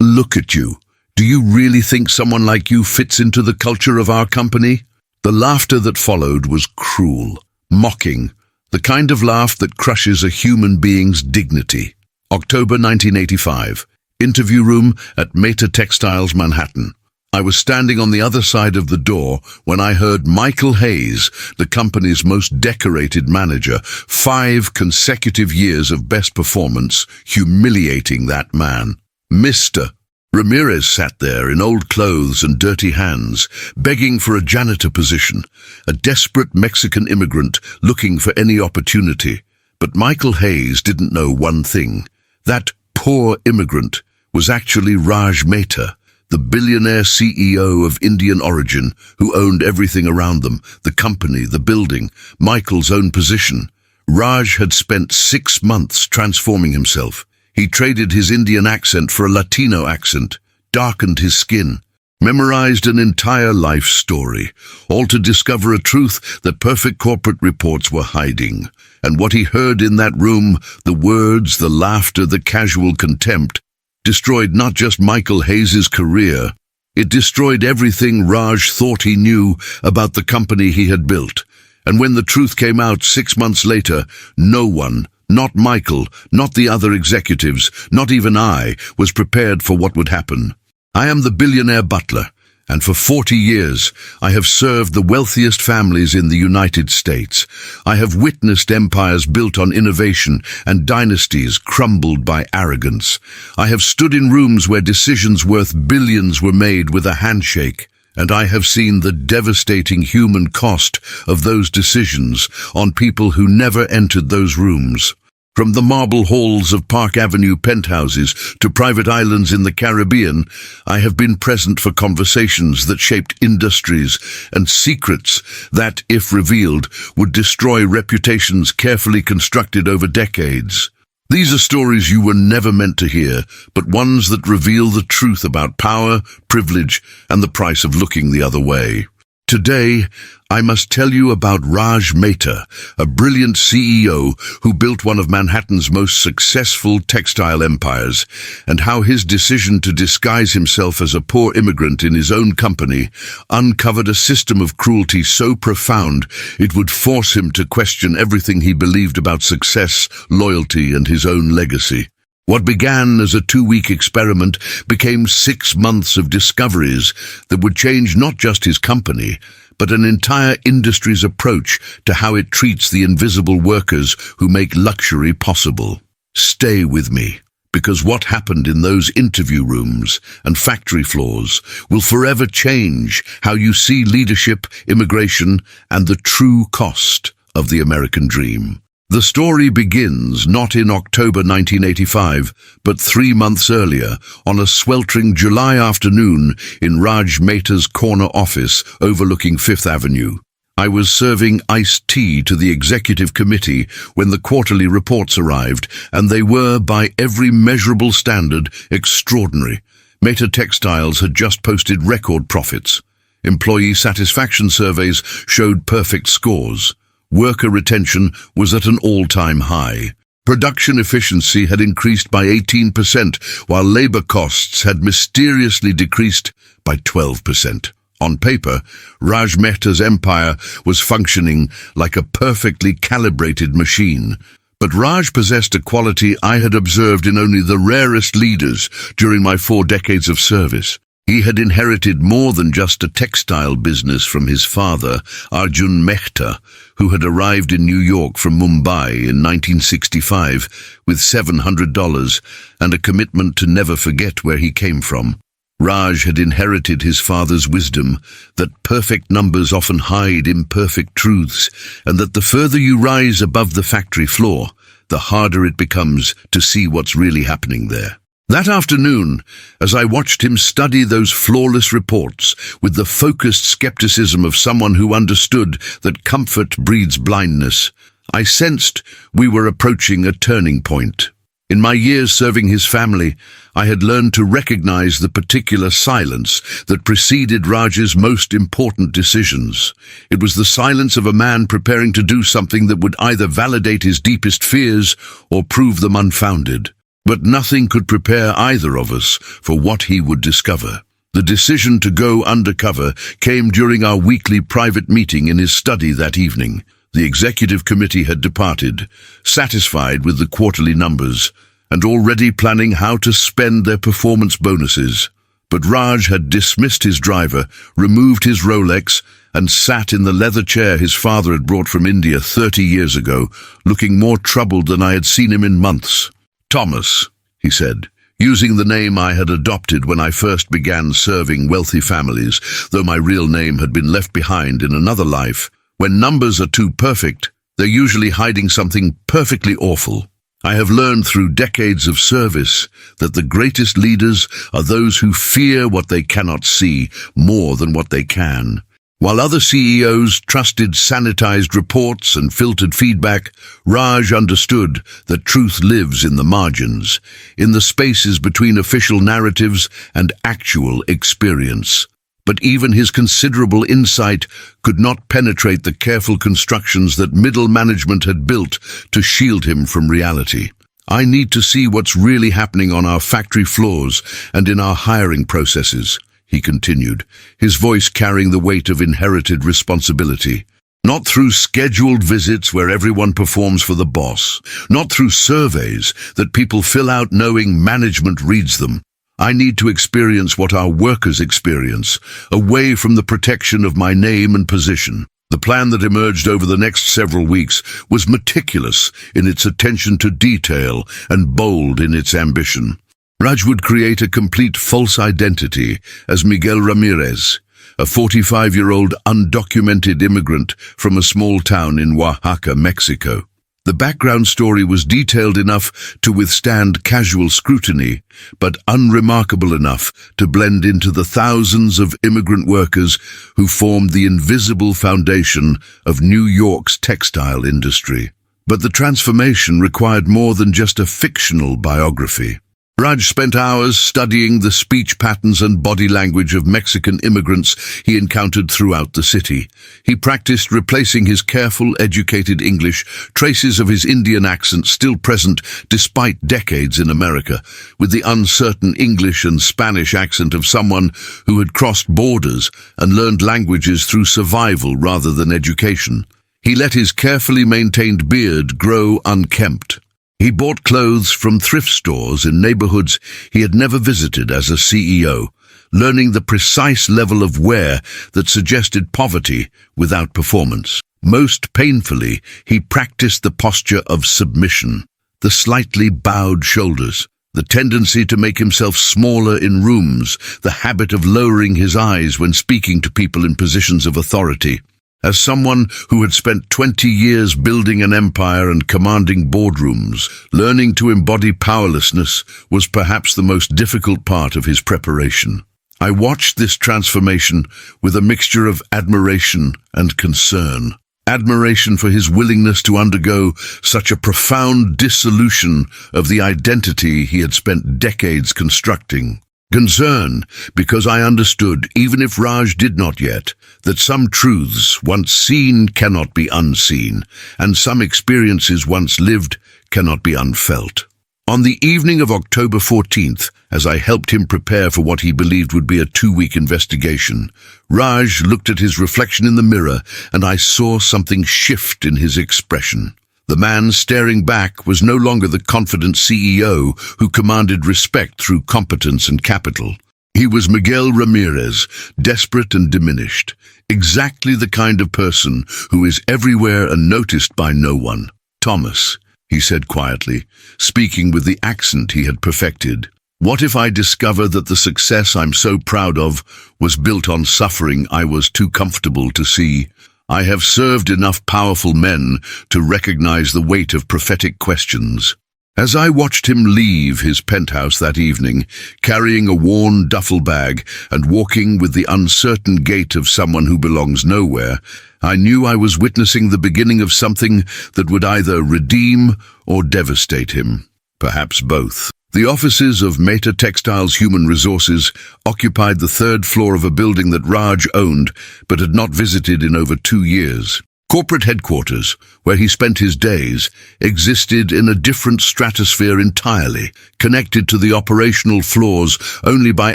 Look at you. Do you really think someone like you fits into the culture of our company? The laughter that followed was cruel, mocking, the kind of laugh that crushes a human being's dignity. October 1985. Interview room at Meta Textiles, Manhattan. I was standing on the other side of the door when I heard Michael Hayes, the company's most decorated manager, 5 consecutive years of best performance, humiliating that man. Mr. Ramirez sat there in old clothes and dirty hands, begging for a janitor position, a desperate Mexican immigrant looking for any opportunity. But Michael Hayes didn't know one thing. That poor immigrant was actually Raj Mehta, the billionaire CEO of Indian origin who owned everything around them, the company, the building, Michael's own position. Raj had spent 6 months transforming himself. He traded his Indian accent for a Latino accent, darkened his skin, memorized an entire life story, all to discover a truth that perfect corporate reports were hiding. And what he heard in that room, the words, the laughter, the casual contempt, destroyed not just Michael Hayes' career, it destroyed everything Raj thought he knew about the company he had built. And when the truth came out 6 months later, no one, not Michael, not the other executives, not even I, was prepared for what would happen. I am the Billionaire Butler, and for 40 years I have served the wealthiest families in the United States. I have witnessed empires built on innovation and dynasties crumbled by arrogance. I have stood in rooms where decisions worth billions were made with a handshake, and I have seen the devastating human cost of those decisions on people who never entered those rooms. From the marble halls of Park Avenue penthouses to private islands in the Caribbean, I have been present for conversations that shaped industries and secrets that, if revealed, would destroy reputations carefully constructed over decades. These are stories you were never meant to hear, but ones that reveal the truth about power, privilege, and the price of looking the other way. Today, I must tell you about Raj Mehta, a brilliant CEO who built one of Manhattan's most successful textile empires, and how his decision to disguise himself as a poor immigrant in his own company uncovered a system of cruelty so profound it would force him to question everything he believed about success, loyalty, and his own legacy. What began as a 2-week experiment became 6 months of discoveries that would change not just his company, but an entire industry's approach to how it treats the invisible workers who make luxury possible. Stay with me, because what happened in those interview rooms and factory floors will forever change how you see leadership, immigration, and the true cost of the American dream. The story begins not in October 1985, but 3 months earlier, on a sweltering July afternoon in Raj Mehta's corner office overlooking Fifth Avenue. I was serving iced tea to the executive committee when the quarterly reports arrived, and they were, by every measurable standard, extraordinary. Meta Textiles had just posted record profits. Employee satisfaction surveys showed perfect scores. Worker retention was at an all-time high. Production efficiency had increased by 18%, while labor costs had mysteriously decreased by 12%. On paper, Raj Mehta's empire was functioning like a perfectly calibrated machine. But Raj possessed a quality I had observed in only the rarest leaders during my 4 decades of service. He had inherited more than just a textile business from his father, Arjun Mehta, who had arrived in New York from Mumbai in 1965 with $700 and a commitment to never forget where he came from. Raj had inherited his father's wisdom that perfect numbers often hide imperfect truths, and that the further you rise above the factory floor, the harder it becomes to see what's really happening there. That afternoon, as I watched him study those flawless reports with the focused skepticism of someone who understood that comfort breeds blindness, I sensed we were approaching a turning point. In my years serving his family, I had learned to recognize the particular silence that preceded Raj's most important decisions. It was the silence of a man preparing to do something that would either validate his deepest fears or prove them unfounded. But nothing could prepare either of us for what he would discover. The decision to go undercover came during our weekly private meeting in his study that evening. The executive committee had departed, satisfied with the quarterly numbers, and already planning how to spend their performance bonuses. But Raj had dismissed his driver, removed his Rolex, and sat in the leather chair his father had brought from India 30 years ago, looking more troubled than I had seen him in months. "Thomas," he said, using the name I had adopted when I first began serving wealthy families, though my real name had been left behind in another life. When numbers are too perfect, they're usually hiding something perfectly awful. I have learned through decades of service that the greatest leaders are those who fear what they cannot see more than what they can. While other CEOs trusted sanitized reports and filtered feedback, Raj understood that truth lives in the margins, in the spaces between official narratives and actual experience. But even his considerable insight could not penetrate the careful constructions that middle management had built to shield him from reality. "I need to see what's really happening on our factory floors and in our hiring processes," he continued, his voice carrying the weight of inherited responsibility. "Not through scheduled visits where everyone performs for the boss, not through surveys that people fill out knowing management reads them. I need to experience what our workers experience, away from the protection of my name and position." The plan that emerged over the next several weeks was meticulous in its attention to detail and bold in its ambition. Raj would create a complete false identity as Miguel Ramirez, a 45-year-old undocumented immigrant from a small town in Oaxaca, Mexico. The background story was detailed enough to withstand casual scrutiny, but unremarkable enough to blend into the thousands of immigrant workers who formed the invisible foundation of New York's textile industry. But the transformation required more than just a fictional biography. Raj spent hours studying the speech patterns and body language of Mexican immigrants he encountered throughout the city. He practiced replacing his careful, educated English, traces of his Indian accent still present despite decades in America, with the uncertain English and Spanish accent of someone who had crossed borders and learned languages through survival rather than education. He let his carefully maintained beard grow unkempt. He bought clothes from thrift stores in neighborhoods he had never visited as a CEO, learning the precise level of wear that suggested poverty without performance. Most painfully, he practiced the posture of submission, the slightly bowed shoulders, the tendency to make himself smaller in rooms, the habit of lowering his eyes when speaking to people in positions of authority. As someone who had spent 20 years building an empire and commanding boardrooms, learning to embody powerlessness was perhaps the most difficult part of his preparation. I watched this transformation with a mixture of admiration and concern. Admiration for his willingness to undergo such a profound dissolution of the identity he had spent decades constructing. Concern, because I understood, even if Raj did not yet, that some truths once seen cannot be unseen, and some experiences once lived cannot be unfelt. On the evening of October 14th, as I helped him prepare for what he believed would be a 2-week investigation, Raj looked at his reflection in the mirror, and I saw something shift in his expression. The man staring back was no longer the confident CEO who commanded respect through competence and capital. He was Miguel Ramirez, desperate and diminished, exactly the kind of person who is everywhere and noticed by no one. "Thomas," he said quietly, speaking with the accent he had perfected, "what if I discover that the success I'm so proud of was built on suffering I was too comfortable to see? I have served enough powerful men to recognize the weight of prophetic questions." As I watched him leave his penthouse that evening, carrying a worn duffel bag and walking with the uncertain gait of someone who belongs nowhere, I knew I was witnessing the beginning of something that would either redeem or devastate him. Perhaps both. The offices of Meta Textiles Human Resources occupied the 3rd floor of a building that Raj owned but had not visited in over 2 years. Corporate headquarters, where he spent his days, existed in a different stratosphere entirely, connected to the operational floors only by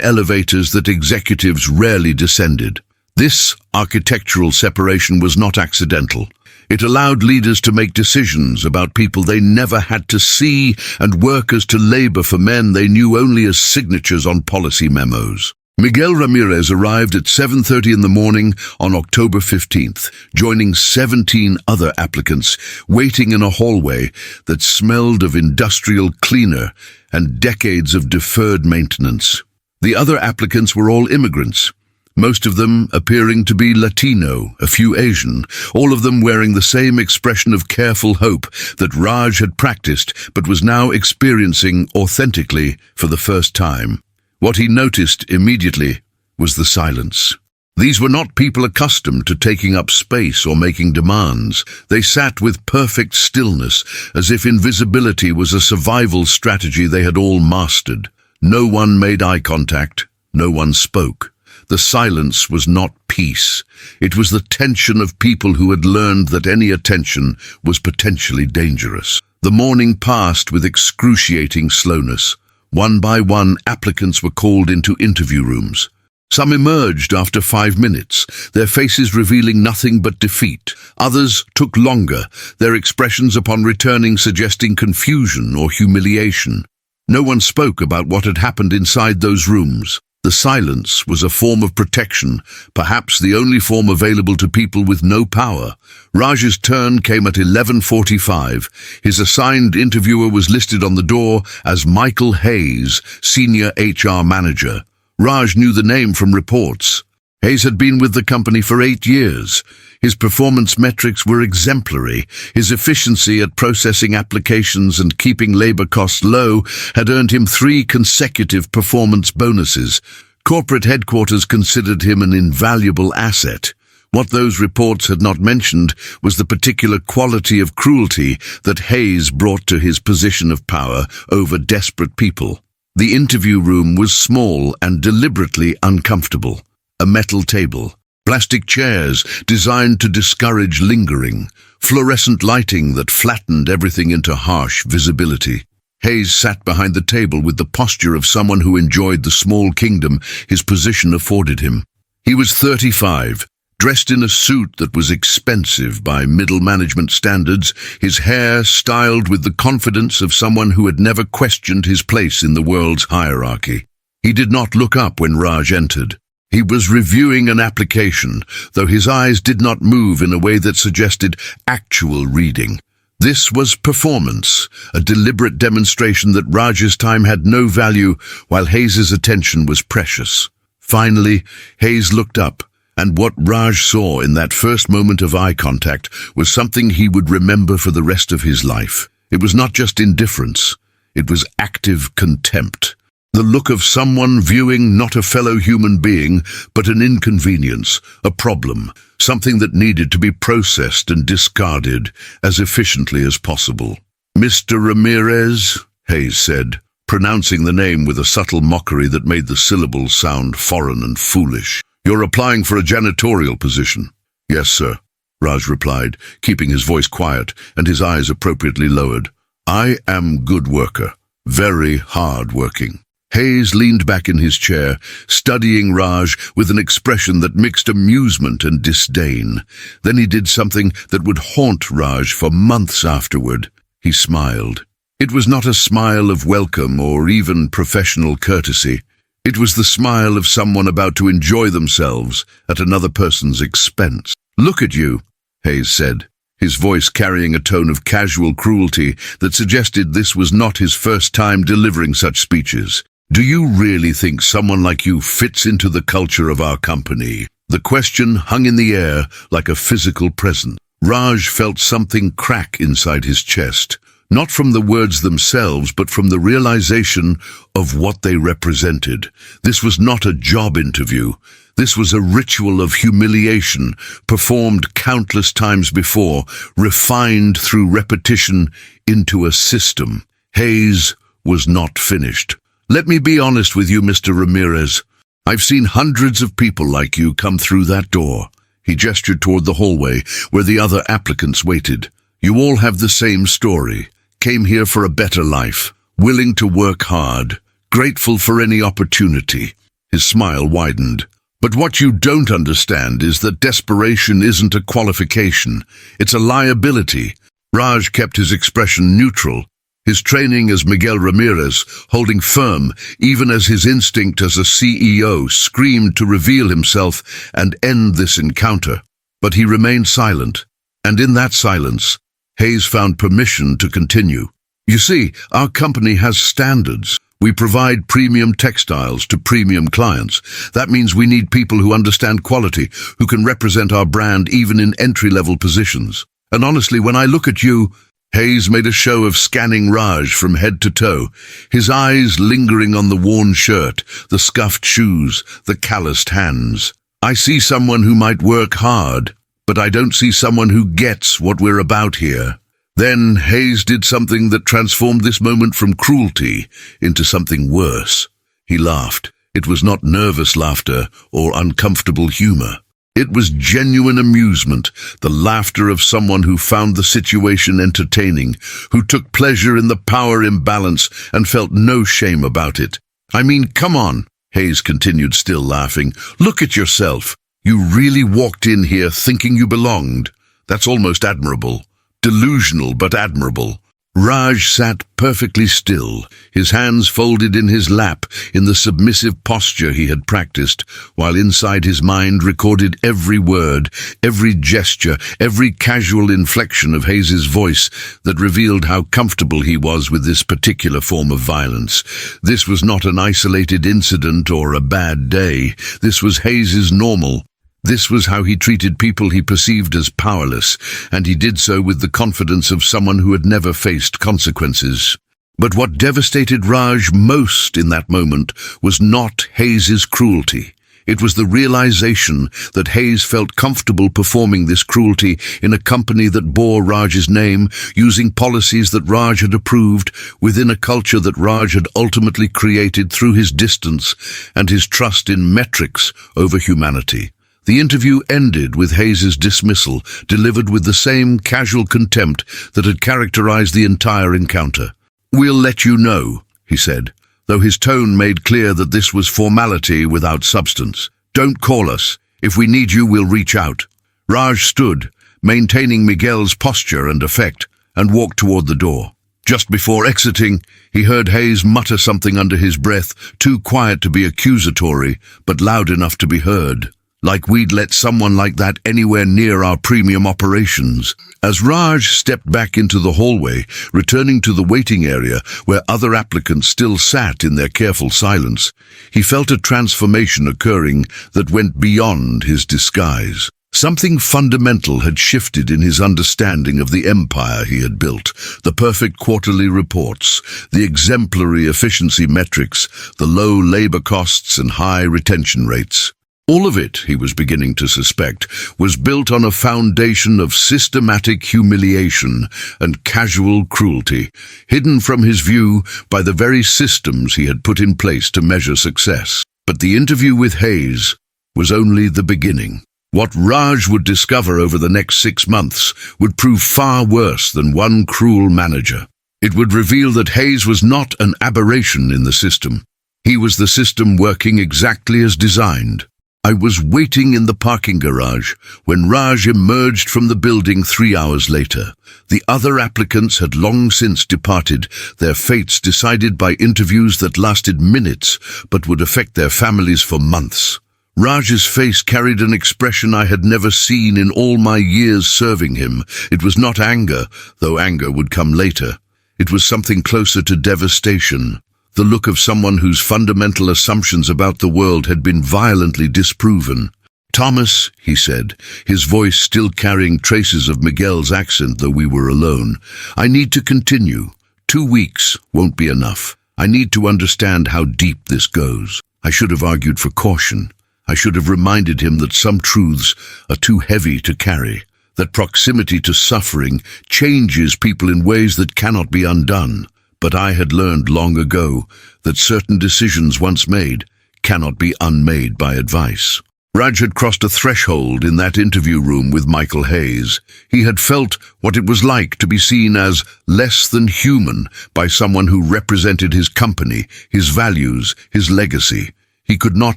elevators that executives rarely descended. This architectural separation was not accidental. It allowed leaders to make decisions about people they never had to see and workers to labor for men they knew only as signatures on policy memos. Miguel Ramirez arrived at 7:30 in the morning on October 15th, joining 17 other applicants waiting in a hallway that smelled of industrial cleaner and decades of deferred maintenance. The other applicants were all immigrants, most of them appearing to be Latino, a few Asian, all of them wearing the same expression of careful hope that Raj had practiced but was now experiencing authentically for the first time. What he noticed immediately was the silence. These were not people accustomed to taking up space or making demands. They sat with perfect stillness, as if invisibility was a survival strategy they had all mastered. No one made eye contact. No one spoke. The silence was not peace. It was the tension of people who had learned that any attention was potentially dangerous. The morning passed with excruciating slowness. One by one, applicants were called into interview rooms. Some emerged after 5 minutes, their faces revealing nothing but defeat. Others took longer, their expressions upon returning suggesting confusion or humiliation. No one spoke about what had happened inside those rooms. The silence was a form of protection, perhaps the only form available to people with no power. Raj's turn came at 11:45. His assigned interviewer was listed on the door as Michael Hayes, Senior HR Manager. Raj knew the name from reports. Hayes had been with the company for 8 years. His performance metrics were exemplary. His efficiency at processing applications and keeping labor costs low had earned him 3 consecutive performance bonuses. Corporate headquarters considered him an invaluable asset. What those reports had not mentioned was the particular quality of cruelty that Hayes brought to his position of power over desperate people. The interview room was small and deliberately uncomfortable. A metal table, plastic chairs designed to discourage lingering, fluorescent lighting that flattened everything into harsh visibility. Hayes sat behind the table with the posture of someone who enjoyed the small kingdom his position afforded him. He was 35, dressed in a suit that was expensive by middle management standards, his hair styled with the confidence of someone who had never questioned his place in the world's hierarchy. He did not look up when Raj entered. He was reviewing an application, though his eyes did not move in a way that suggested actual reading. This was performance, a deliberate demonstration that Raj's time had no value while Hayes's attention was precious. Finally, Hayes looked up, and what Raj saw in that first moment of eye contact was something he would remember for the rest of his life. It was not just indifference, it was active contempt. The look of someone viewing not a fellow human being, but an inconvenience, a problem, something that needed to be processed and discarded as efficiently as possible. "Mr. Ramirez," Hayes said, pronouncing the name with a subtle mockery that made the syllables sound foreign and foolish. "You're applying for a janitorial position." "Yes, sir," Raj replied, keeping his voice quiet and his eyes appropriately lowered. "I am good worker, very hard working." Hayes leaned back in his chair, studying Raj with an expression that mixed amusement and disdain. Then he did something that would haunt Raj for months afterward. He smiled. It was not a smile of welcome or even professional courtesy. It was the smile of someone about to enjoy themselves at another person's expense. "Look at you," Hayes said, his voice carrying a tone of casual cruelty that suggested this was not his first time delivering such speeches. "Do you really think someone like you fits into the culture of our company?" The question hung in the air like a physical presence. Raj felt something crack inside his chest, not from the words themselves, but from the realization of what they represented. This was not a job interview. This was a ritual of humiliation, performed countless times before, refined through repetition into a system. Hayes was not finished. "Let me be honest with you, Mr. Ramirez. I've seen hundreds of people like you come through that door," He gestured toward the hallway where the other applicants waited. "You all have the same story. Came here for a better life, willing to work hard, grateful for any opportunity." His smile widened. "But what you don't understand is that desperation isn't a qualification. It's a liability." Raj kept his expression neutral, his training as Miguel Ramirez holding firm, even as his instinct as a CEO screamed to reveal himself and end this encounter. But he remained silent, and in that silence, Hayes found permission to continue. "You see, our company has standards. We provide premium textiles to premium clients. That means we need people who understand quality, who can represent our brand even in entry-level positions. And honestly, when I look at you..." Hayes made a show of scanning Raj from head to toe, his eyes lingering on the worn shirt, the scuffed shoes, the calloused hands. "I see someone who might work hard, but I don't see someone who gets what we're about here." Then Hayes did something that transformed this moment from cruelty into something worse. He laughed. It was not nervous laughter or uncomfortable humor. It was genuine amusement, the laughter of someone who found the situation entertaining, who took pleasure in the power imbalance and felt no shame about it. "I mean, come on," Hayes continued, still laughing. "Look at yourself. You really walked in here thinking you belonged. That's almost admirable. Delusional, but admirable." Raj sat perfectly still, his hands folded in his lap in the submissive posture he had practiced, while inside his mind recorded every word, every gesture, every casual inflection of Hayes's voice that revealed how comfortable he was with this particular form of violence. This was not an isolated incident or a bad day. This was Hayes's normal. This was how he treated people he perceived as powerless, and he did so with the confidence of someone who had never faced consequences. But what devastated Raj most in that moment was not Hayes's cruelty. It was the realization that Hayes felt comfortable performing this cruelty in a company that bore Raj's name, using policies that Raj had approved, within a culture that Raj had ultimately created through his distance and his trust in metrics over humanity. The interview ended with Hayes's dismissal, delivered with the same casual contempt that had characterized the entire encounter. "We'll let you know," he said, though his tone made clear that this was formality without substance. "Don't call us. If we need you, we'll reach out." Raj stood, maintaining Miguel's posture and effect, and walked toward the door. Just before exiting, he heard Hayes mutter something under his breath, too quiet to be accusatory, but loud enough to be heard. "Like we'd let someone like that anywhere near our premium operations." As Raj stepped back into the hallway, returning to the waiting area where other applicants still sat in their careful silence, he felt a transformation occurring that went beyond his disguise. Something fundamental had shifted in his understanding of the empire he had built, the perfect quarterly reports, the exemplary efficiency metrics, the low labor costs and high retention rates. All of it, he was beginning to suspect, was built on a foundation of systematic humiliation and casual cruelty, hidden from his view by the very systems he had put in place to measure success. But the interview with Hayes was only the beginning. What Raj would discover over the next 6 months would prove far worse than one cruel manager. It would reveal that Hayes was not an aberration in the system. He was the system working exactly as designed. I was waiting in the parking garage when Raj emerged from the building 3 hours later. The other applicants had long since departed, their fates decided by interviews that lasted minutes but would affect their families for months. Raj's face carried an expression I had never seen in all my years serving him. It was not anger, though anger would come later. It was something closer to devastation. The look of someone whose fundamental assumptions about the world had been violently disproven. "Thomas," he said, his voice still carrying traces of Miguel's accent though we were alone, "I need to continue. 2 weeks won't be enough. I need to understand how deep this goes." I should have argued for caution. I should have reminded him that some truths are too heavy to carry, that proximity to suffering changes people in ways that cannot be undone. But I had learned long ago that certain decisions once made cannot be unmade by advice. Raj had crossed a threshold in that interview room with Michael Hayes. He had felt what it was like to be seen as less than human by someone who represented his company, his values, his legacy. He could not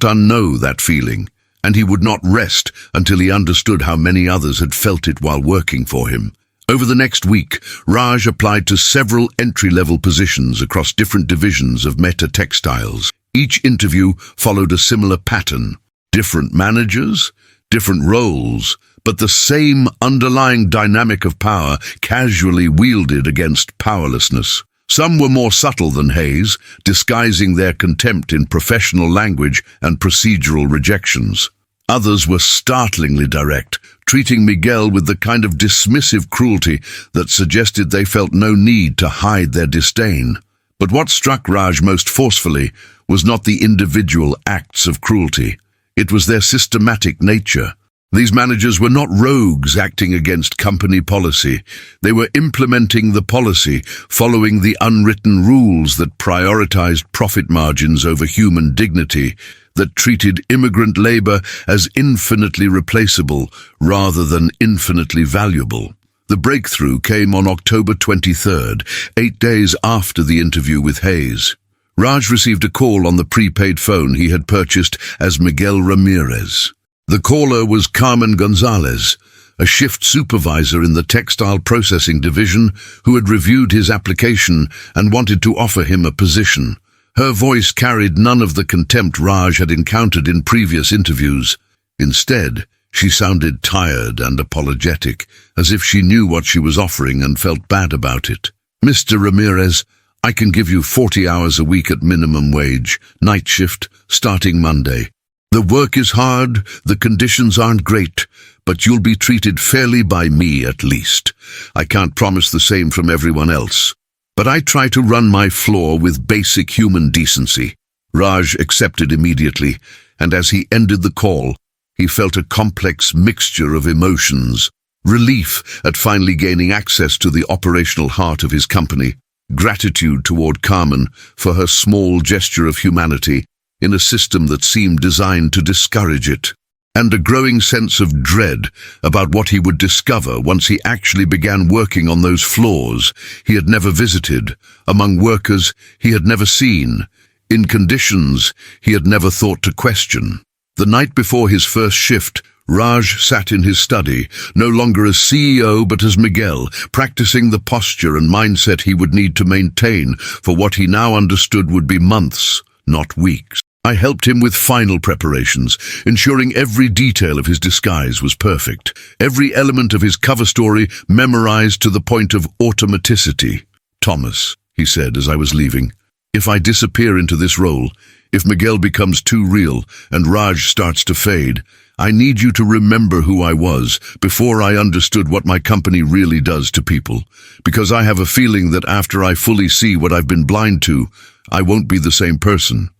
unknow that feeling, and he would not rest until he understood how many others had felt it while working for him. Over the next week, Raj applied to several entry-level positions across different divisions of Meta Textiles. Each interview followed a similar pattern. Different managers, different roles, but the same underlying dynamic of power casually wielded against powerlessness. Some were more subtle than Hayes, disguising their contempt in professional language and procedural rejections. Others were startlingly direct, treating Miguel with the kind of dismissive cruelty that suggested they felt no need to hide their disdain. But what struck Raj most forcefully was not the individual acts of cruelty. It was their systematic nature. These managers were not rogues acting against company policy. They were implementing the policy, following the unwritten rules that prioritized profit margins over human dignity, that treated immigrant labor as infinitely replaceable rather than infinitely valuable. The breakthrough came on October 23rd, 8 days after the interview with Hayes. Raj received a call on the prepaid phone he had purchased as Miguel Ramirez. The caller was Carmen Gonzalez, a shift supervisor in the textile processing division who had reviewed his application and wanted to offer him a position. Her voice carried none of the contempt Raj had encountered in previous interviews. Instead, she sounded tired and apologetic, as if she knew what she was offering and felt bad about it. "Mr. Ramirez, I can give you 40 hours a week at minimum wage, night shift, starting Monday. The work is hard, the conditions aren't great, but you'll be treated fairly by me at least. I can't promise the same from everyone else, but I try to run my floor with basic human decency." Raj accepted immediately, and as he ended the call, he felt a complex mixture of emotions. Relief at finally gaining access to the operational heart of his company, gratitude toward Carmen for her small gesture of humanity in a system that seemed designed to discourage it, and a growing sense of dread about what he would discover once he actually began working on those floors he had never visited, among workers he had never seen, in conditions he had never thought to question. The night before his first shift, Raj sat in his study, no longer as CEO but as Miguel, practicing the posture and mindset he would need to maintain for what he now understood would be months, not weeks. I helped him with final preparations, ensuring every detail of his disguise was perfect, every element of his cover story memorized to the point of automaticity. "Thomas," he said as I was leaving, "if I disappear into this role, if Miguel becomes too real and Raj starts to fade, I need you to remember who I was before I understood what my company really does to people, because I have a feeling that after I fully see what I've been blind to, I won't be the same person."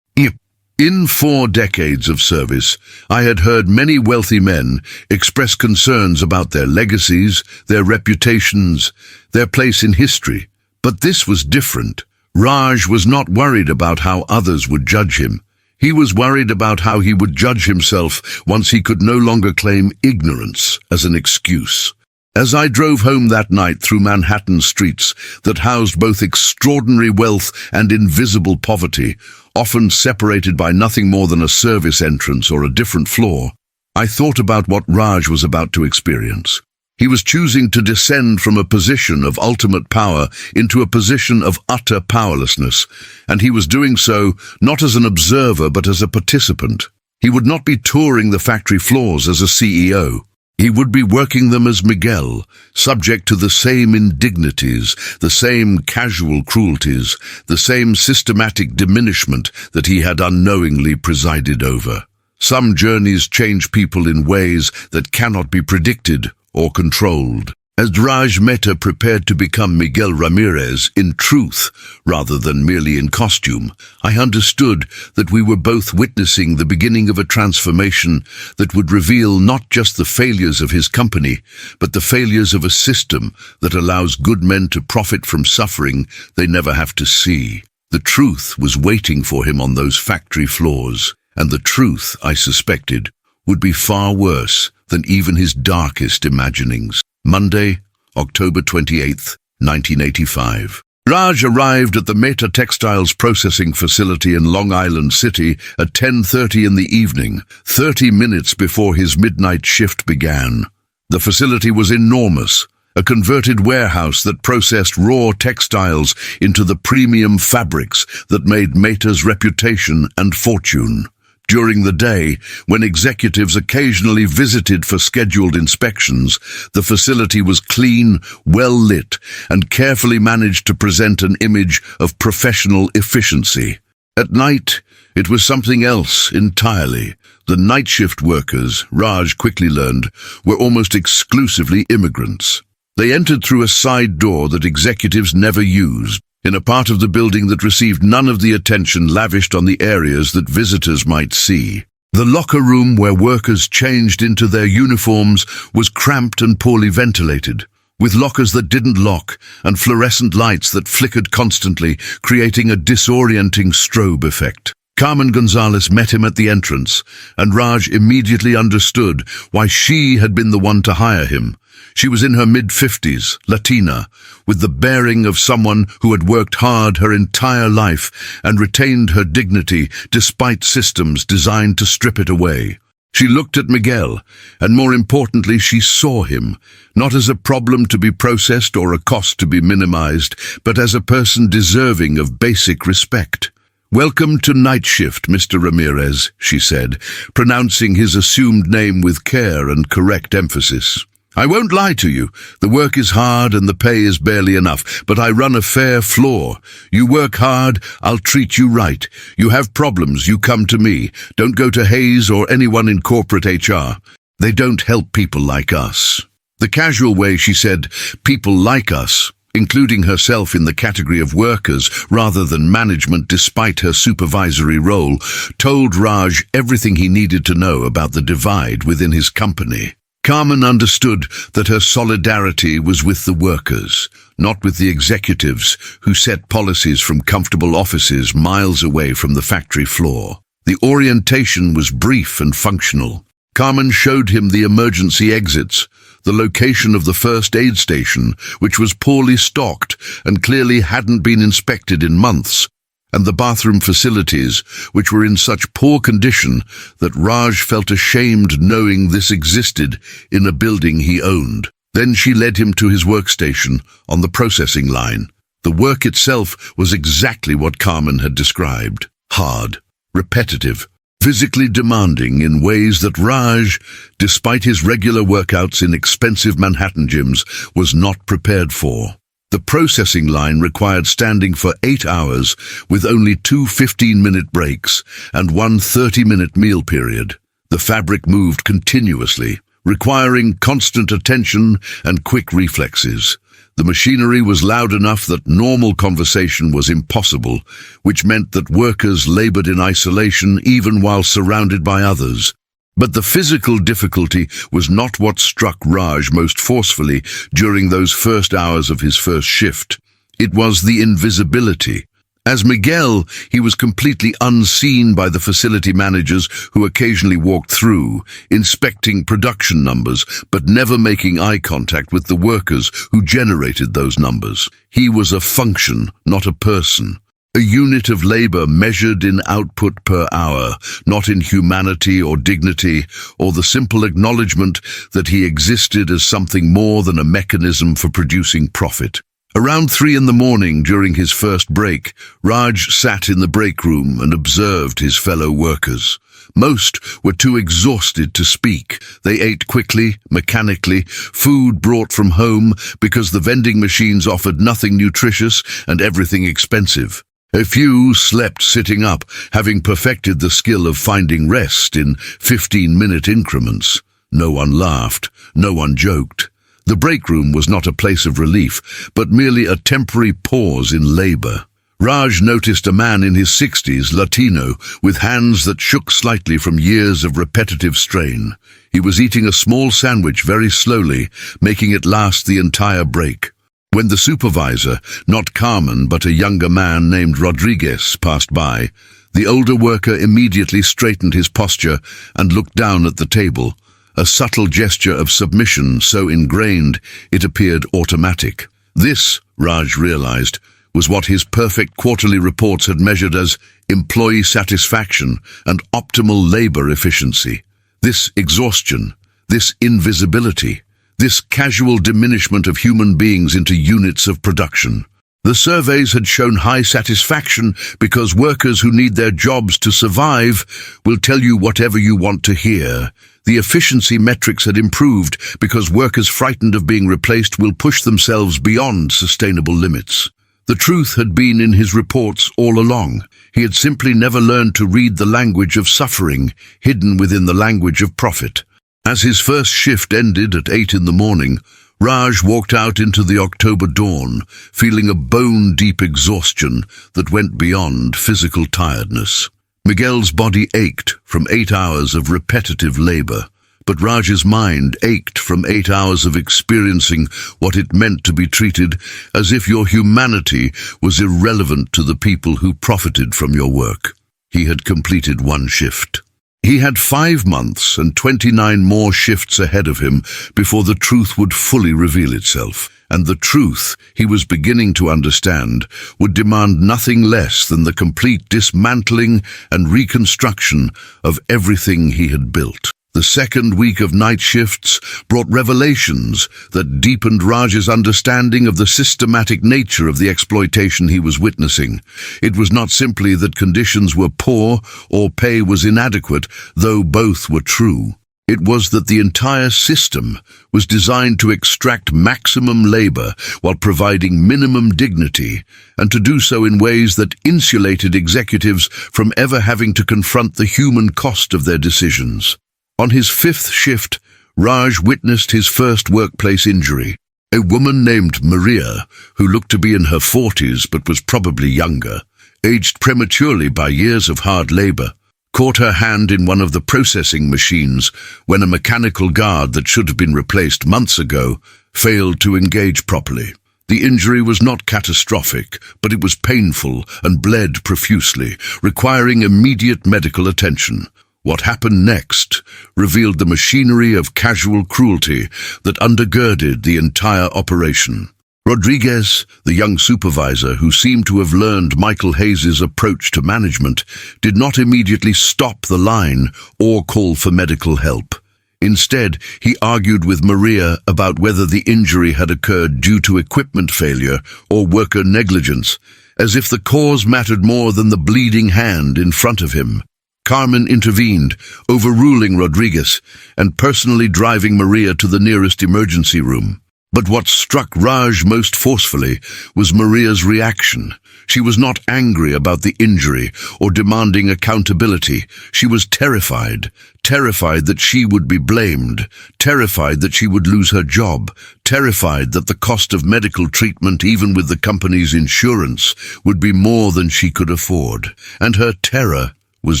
In 4 decades of service, I had heard many wealthy men express concerns about their legacies, their reputations, their place in history. But this was different. Raj was not worried about how others would judge him. He was worried about how he would judge himself once he could no longer claim ignorance as an excuse. As I drove home that night through Manhattan streets that housed both extraordinary wealth and invisible poverty, often separated by nothing more than a service entrance or a different floor, I thought about what Raj was about to experience. He was choosing to descend from a position of ultimate power into a position of utter powerlessness, and he was doing so not as an observer but as a participant. He would not be touring the factory floors as a CEO. He would be working them as Miguel, subject to the same indignities, the same casual cruelties, the same systematic diminishment that he had unknowingly presided over. Some journeys change people in ways that cannot be predicted or controlled. As Raj Mehta prepared to become Miguel Ramirez in truth rather than merely in costume, I understood that we were both witnessing the beginning of a transformation that would reveal not just the failures of his company, but the failures of a system that allows good men to profit from suffering they never have to see. The truth was waiting for him on those factory floors, and the truth, I suspected, would be far worse than even his darkest imaginings. Monday, October 28th, 1985. Raj arrived at the Meta Textiles processing facility in Long Island City at 10:30 in the evening, 30 minutes before his midnight shift began. The facility was enormous, a converted warehouse that processed raw textiles into the premium fabrics that made Meta's reputation and fortune. During the day, when executives occasionally visited for scheduled inspections, the facility was clean, well lit, and carefully managed to present an image of professional efficiency. At night, it was something else entirely. The night shift workers, Raj quickly learned, were almost exclusively immigrants. They entered through a side door that executives never used, in a part of the building that received none of the attention lavished on the areas that visitors might see. The locker room where workers changed into their uniforms was cramped and poorly ventilated, with lockers that didn't lock and fluorescent lights that flickered constantly, creating a disorienting strobe effect. Carmen Gonzalez met him at the entrance, and Raj immediately understood why she had been the one to hire him. She was in her mid-50s, Latina, with the bearing of someone who had worked hard her entire life and retained her dignity despite systems designed to strip it away. She looked at Miguel, and more importantly, she saw him, not as a problem to be processed or a cost to be minimized, but as a person deserving of basic respect. "Welcome to night shift, Mr. Ramirez," she said, pronouncing his assumed name with care and correct emphasis. "I won't lie to you. The work is hard and the pay is barely enough, but I run a fair floor. You work hard, I'll treat you right. You have problems, you come to me. Don't go to Hayes or anyone in corporate HR. They don't help people like us." The casual way she said, "people like us," including herself in the category of workers rather than management despite her supervisory role, told Raj everything he needed to know about the divide within his company. Carmen understood that her solidarity was with the workers, not with the executives who set policies from comfortable offices miles away from the factory floor. The orientation was brief and functional. Carmen showed him the emergency exits, the location of the first aid station, which was poorly stocked and clearly hadn't been inspected in months, and the bathroom facilities, which were in such poor condition that Raj felt ashamed knowing this existed in a building he owned. Then she led him to his workstation on the processing line. The work itself was exactly what Carmen had described: hard, repetitive, physically demanding in ways that Raj, despite his regular workouts in expensive Manhattan gyms, was not prepared for. The processing line required standing for 8 hours with only 2 15-minute breaks and 1 30-minute meal period. The fabric moved continuously, requiring constant attention and quick reflexes. The machinery was loud enough that normal conversation was impossible, which meant that workers labored in isolation even while surrounded by others. But the physical difficulty was not what struck Raj most forcefully during those first hours of his first shift. It was the invisibility. As Miguel, he was completely unseen by the facility managers who occasionally walked through, inspecting production numbers, but never making eye contact with the workers who generated those numbers. He was a function, not a person. A unit of labor measured in output per hour, not in humanity or dignity, or the simple acknowledgement that he existed as something more than a mechanism for producing profit. Around 3 in the morning during his first break, Raj sat in the break room and observed his fellow workers. Most were too exhausted to speak. They ate quickly, mechanically, food brought from home because the vending machines offered nothing nutritious and everything expensive. A few slept sitting up, having perfected the skill of finding rest in 15-minute increments. No one laughed, no one joked. The break room was not a place of relief, but merely a temporary pause in labor. Raj noticed a man in his 60s, Latino, with hands that shook slightly from years of repetitive strain. He was eating a small sandwich very slowly, making it last the entire break. When the supervisor, not Carmen but a younger man named Rodriguez, passed by, The older worker immediately straightened his posture and looked down at the table, a subtle gesture of submission so ingrained it appeared automatic. This, Raj realized, was what his perfect quarterly reports had measured as employee satisfaction and optimal labor efficiency. This exhaustion, this invisibility, this casual diminishment of human beings into units of production. The surveys had shown high satisfaction because workers who need their jobs to survive will tell you whatever you want to hear. The efficiency metrics had improved because workers frightened of being replaced will push themselves beyond sustainable limits. The truth had been in his reports all along. He had simply never learned to read the language of suffering, hidden within the language of profit. As his first shift ended at 8 in the morning, Raj walked out into the October dawn, feeling a bone-deep exhaustion that went beyond physical tiredness. Miguel's body ached from 8 hours of repetitive labor, but Raj's mind ached from 8 hours of experiencing what it meant to be treated as if your humanity was irrelevant to the people who profited from your work. He had completed 1 shift. He had 5 months and 29 more shifts ahead of him before the truth would fully reveal itself. And the truth, he was beginning to understand, would demand nothing less than the complete dismantling and reconstruction of everything he had built. The second week of night shifts brought revelations that deepened Raj's understanding of the systematic nature of the exploitation he was witnessing. It was not simply that conditions were poor or pay was inadequate, though both were true. It was that the entire system was designed to extract maximum labor while providing minimum dignity, and to do so in ways that insulated executives from ever having to confront the human cost of their decisions. On his 5th shift, Raj witnessed his first workplace injury. A woman named Maria, who looked to be in her 40s but was probably younger, aged prematurely by years of hard labor, caught her hand in one of the processing machines when a mechanical guard that should have been replaced months ago failed to engage properly. The injury was not catastrophic, but it was painful and bled profusely, requiring immediate medical attention. What happened next revealed the machinery of casual cruelty that undergirded the entire operation. Rodriguez, the young supervisor who seemed to have learned Michael Hayes's approach to management, did not immediately stop the line or call for medical help. Instead, he argued with Maria about whether the injury had occurred due to equipment failure or worker negligence, as if the cause mattered more than the bleeding hand in front of him. Carmen intervened, overruling Rodriguez and personally driving Maria to the nearest emergency room. But what struck Raj most forcefully was Maria's reaction. She was not angry about the injury or demanding accountability. She was terrified that she would be blamed, terrified that she would lose her job, terrified that the cost of medical treatment, even with the company's insurance, would be more than she could afford. And her terror was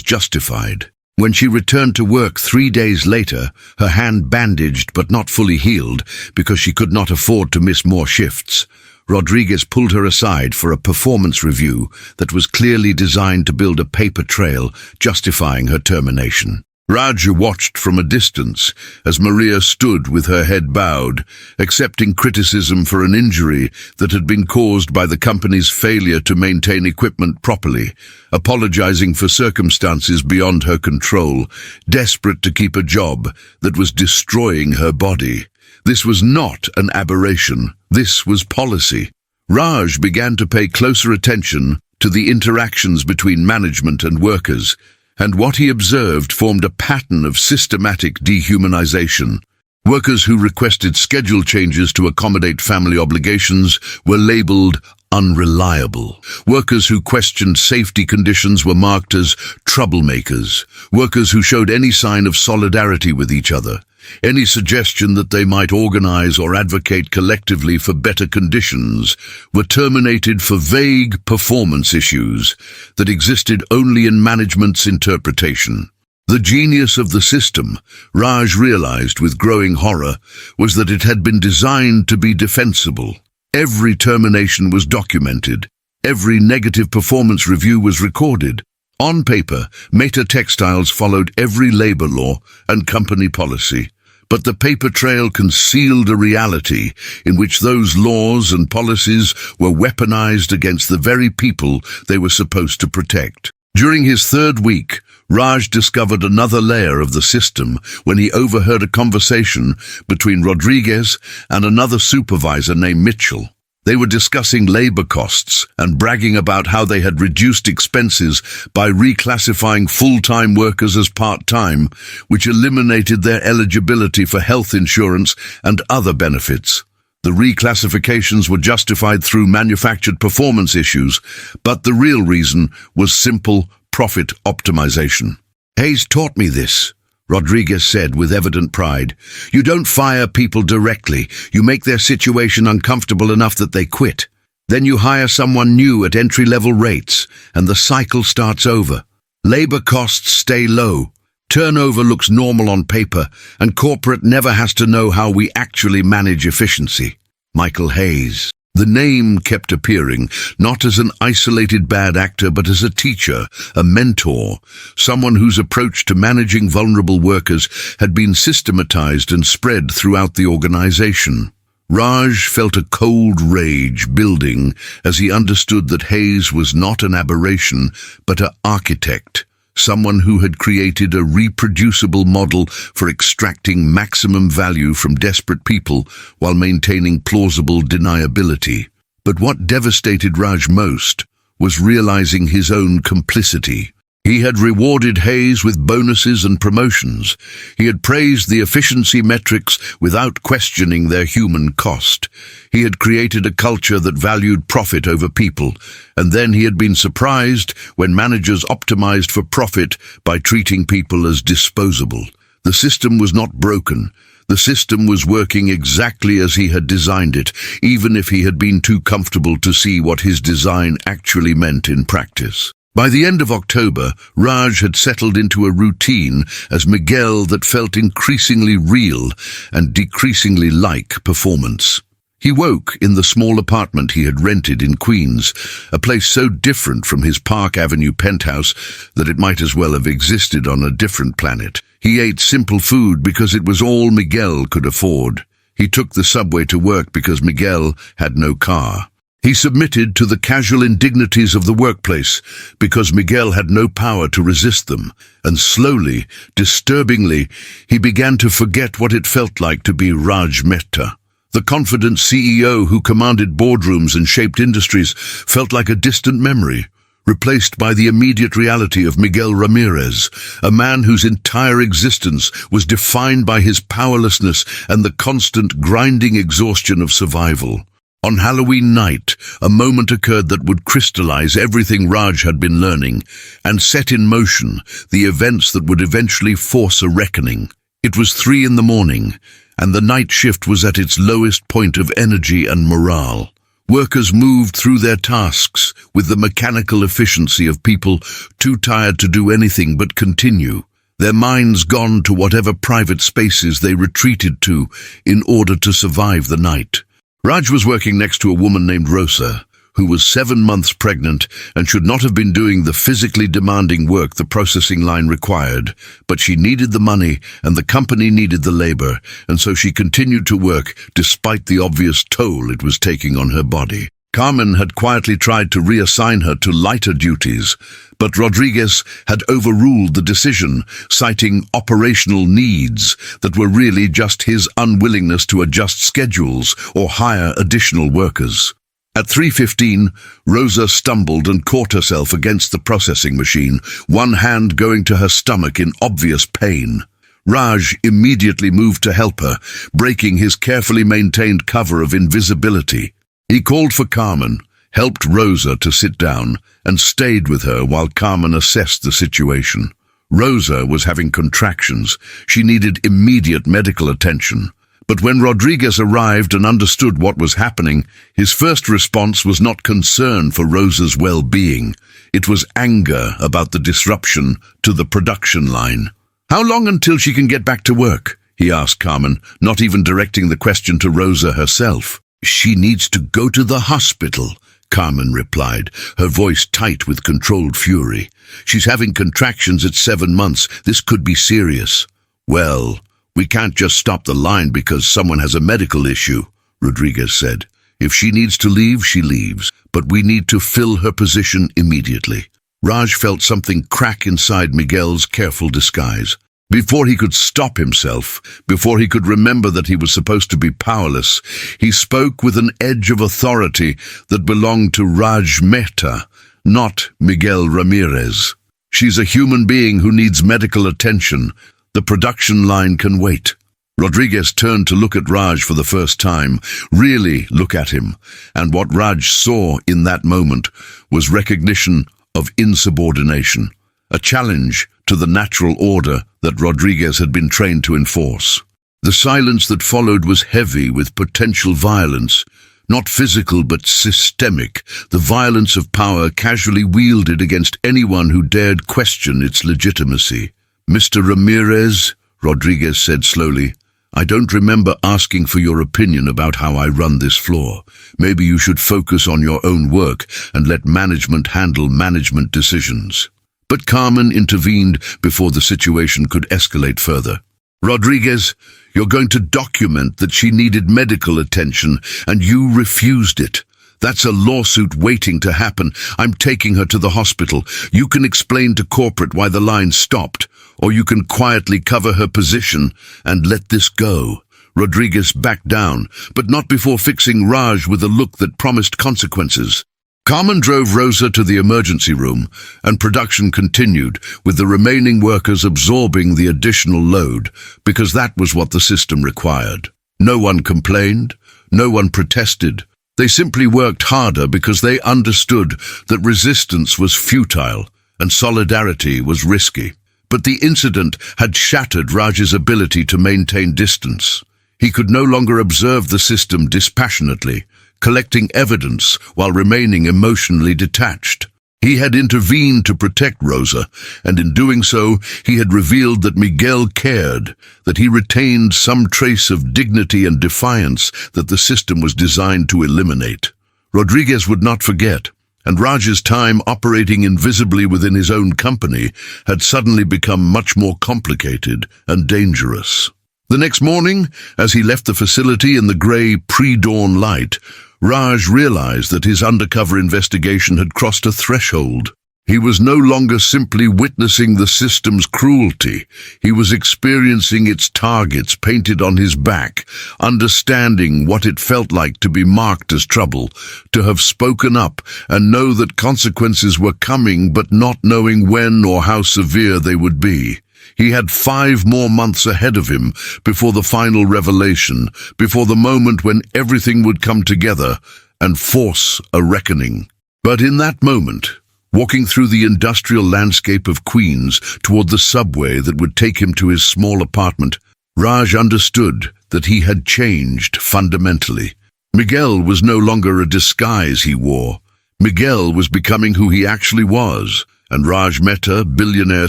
justified. When she returned to work 3 days later, her hand bandaged but not fully healed because she could not afford to miss more shifts, Rodriguez pulled her aside for a performance review that was clearly designed to build a paper trail justifying her termination. Raj watched from a distance as Maria stood with her head bowed, accepting criticism for an injury that had been caused by the company's failure to maintain equipment properly, apologizing for circumstances beyond her control, desperate to keep a job that was destroying her body. This was not an aberration. This was policy. Raj began to pay closer attention to the interactions between management and workers, and what he observed formed a pattern of systematic dehumanization. Workers who requested schedule changes to accommodate family obligations were labeled unreliable. Workers who questioned safety conditions were marked as troublemakers. Workers who showed any sign of solidarity with each other, any suggestion that they might organize or advocate collectively for better conditions, were terminated for vague performance issues that existed only in management's interpretation. The genius of the system, Raj realized with growing horror, was that it had been designed to be defensible. Every termination was documented. Every negative performance review was recorded. On paper, Meta Textiles followed every labor law and company policy, but the paper trail concealed a reality in which those laws and policies were weaponized against the very people they were supposed to protect. During his third week, Raj discovered another layer of the system when he overheard a conversation between Rodriguez and another supervisor named Mitchell. They were discussing labor costs and bragging about how they had reduced expenses by reclassifying full-time workers as part-time, which eliminated their eligibility for health insurance and other benefits. The reclassifications were justified through manufactured performance issues, but the real reason was simple profit optimization. "Hayes taught me this," Rodriguez said with evident pride. "You don't fire people directly. You make their situation uncomfortable enough that they quit. Then you hire someone new at entry-level rates, and the cycle starts over. Labor costs stay low. Turnover looks normal on paper, and corporate never has to know how we actually manage efficiency." Michael Hayes. The name kept appearing, not as an isolated bad actor, but as a teacher, a mentor, someone whose approach to managing vulnerable workers had been systematized and spread throughout the organization. Raj felt a cold rage building as he understood that Hayes was not an aberration, but an architect, someone who had created a reproducible model for extracting maximum value from desperate people while maintaining plausible deniability. But what devastated Raj most was realizing his own complicity. He had rewarded Hayes with bonuses and promotions. He had praised the efficiency metrics without questioning their human cost. He had created a culture that valued profit over people, and then he had been surprised when managers optimized for profit by treating people as disposable. The system was not broken. The system was working exactly as he had designed it, even if he had been too comfortable to see what his design actually meant in practice. By the end of October, Raj had settled into a routine as Miguel that felt increasingly real and decreasingly like performance. He woke in the small apartment he had rented in Queens, a place so different from his Park Avenue penthouse that it might as well have existed on a different planet. He ate simple food because it was all Miguel could afford. He took the subway to work because Miguel had no car. He submitted to the casual indignities of the workplace because Miguel had no power to resist them, and slowly, disturbingly, he began to forget what it felt like to be Raj Mehta. The confident CEO who commanded boardrooms and shaped industries felt like a distant memory, replaced by the immediate reality of Miguel Ramirez, a man whose entire existence was defined by his powerlessness and the constant grinding exhaustion of survival. On Halloween night, a moment occurred that would crystallize everything Raj had been learning and set in motion the events that would eventually force a reckoning. It was 3 a.m, and the night shift was at its lowest point of energy and morale. Workers moved through their tasks with the mechanical efficiency of people too tired to do anything but continue, their minds gone to whatever private spaces they retreated to in order to survive the night. Raj was working next to a woman named Rosa, who was 7 months pregnant and should not have been doing the physically demanding work the processing line required, but she needed the money and the company needed the labor, and so she continued to work despite the obvious toll it was taking on her body. Carmen had quietly tried to reassign her to lighter duties, but Rodriguez had overruled the decision, citing operational needs that were really just his unwillingness to adjust schedules or hire additional workers. At 3:15, Rosa stumbled and caught herself against the processing machine, one hand going to her stomach in obvious pain. Raj immediately moved to help her, breaking his carefully maintained cover of invisibility. He called for Carmen, helped Rosa to sit down, and stayed with her while Carmen assessed the situation. Rosa was having contractions. She needed immediate medical attention. But when Rodriguez arrived and understood what was happening, his first response was not concern for Rosa's well-being. It was anger about the disruption to the production line. "How long until she can get back to work?" he asked Carmen, not even directing the question to Rosa herself. "She needs to go to the hospital," Carmen replied, her voice tight with controlled fury. "She's having contractions at 7 months. This could be serious." "Well, we can't just stop the line because someone has a medical issue," Rodriguez said. "If she needs to leave, she leaves, but we need to fill her position immediately." Raj felt something crack inside Miguel's careful disguise. Before he could stop himself, before he could remember that he was supposed to be powerless, he spoke with an edge of authority that belonged to Raj Mehta, not Miguel Ramirez. "She's a human being who needs medical attention. The production line can wait." Rodriguez turned to look at Raj for the first time, really look at him, and what Raj saw in that moment was recognition of insubordination, a challenge to the natural order that Rodriguez had been trained to enforce. The silence that followed was heavy with potential violence, not physical but systemic, the violence of power casually wielded against anyone who dared question its legitimacy. "Mr. Ramirez," Rodriguez said slowly, "I don't remember asking for your opinion about how I run this floor. Maybe you should focus on your own work and let management handle management decisions." But Carmen intervened before the situation could escalate further. "Rodriguez, you're going to document that she needed medical attention and you refused it. That's a lawsuit waiting to happen. I'm taking her to the hospital. You can explain to corporate why the line stopped, or you can quietly cover her position and let this go." Rodriguez backed down, but not before fixing Raj with a look that promised consequences. Carmen drove Rosa to the emergency room, and production continued, with the remaining workers absorbing the additional load, because that was what the system required. No one complained, no one protested. They simply worked harder because they understood that resistance was futile and solidarity was risky. But the incident had shattered Raj's ability to maintain distance. He could no longer observe the system dispassionately, collecting evidence while remaining emotionally detached. He had intervened to protect Rosa, and in doing so, he had revealed that Miguel cared, that he retained some trace of dignity and defiance that the system was designed to eliminate. Rodriguez would not forget, and Raj's time operating invisibly within his own company had suddenly become much more complicated and dangerous. The next morning, as he left the facility in the grey pre-dawn light, Raj realized that his undercover investigation had crossed a threshold. He was no longer simply witnessing the system's cruelty. He was experiencing its targets painted on his back, understanding what it felt like to be marked as trouble, to have spoken up and know that consequences were coming but not knowing when or how severe they would be. He had 5 more months ahead of him before the final revelation, before the moment when everything would come together and force a reckoning. But in that moment, walking through the industrial landscape of Queens toward the subway that would take him to his small apartment, Raj understood that he had changed fundamentally. Miguel was no longer a disguise he wore. Miguel was becoming who he actually was, and Raj Mehta, billionaire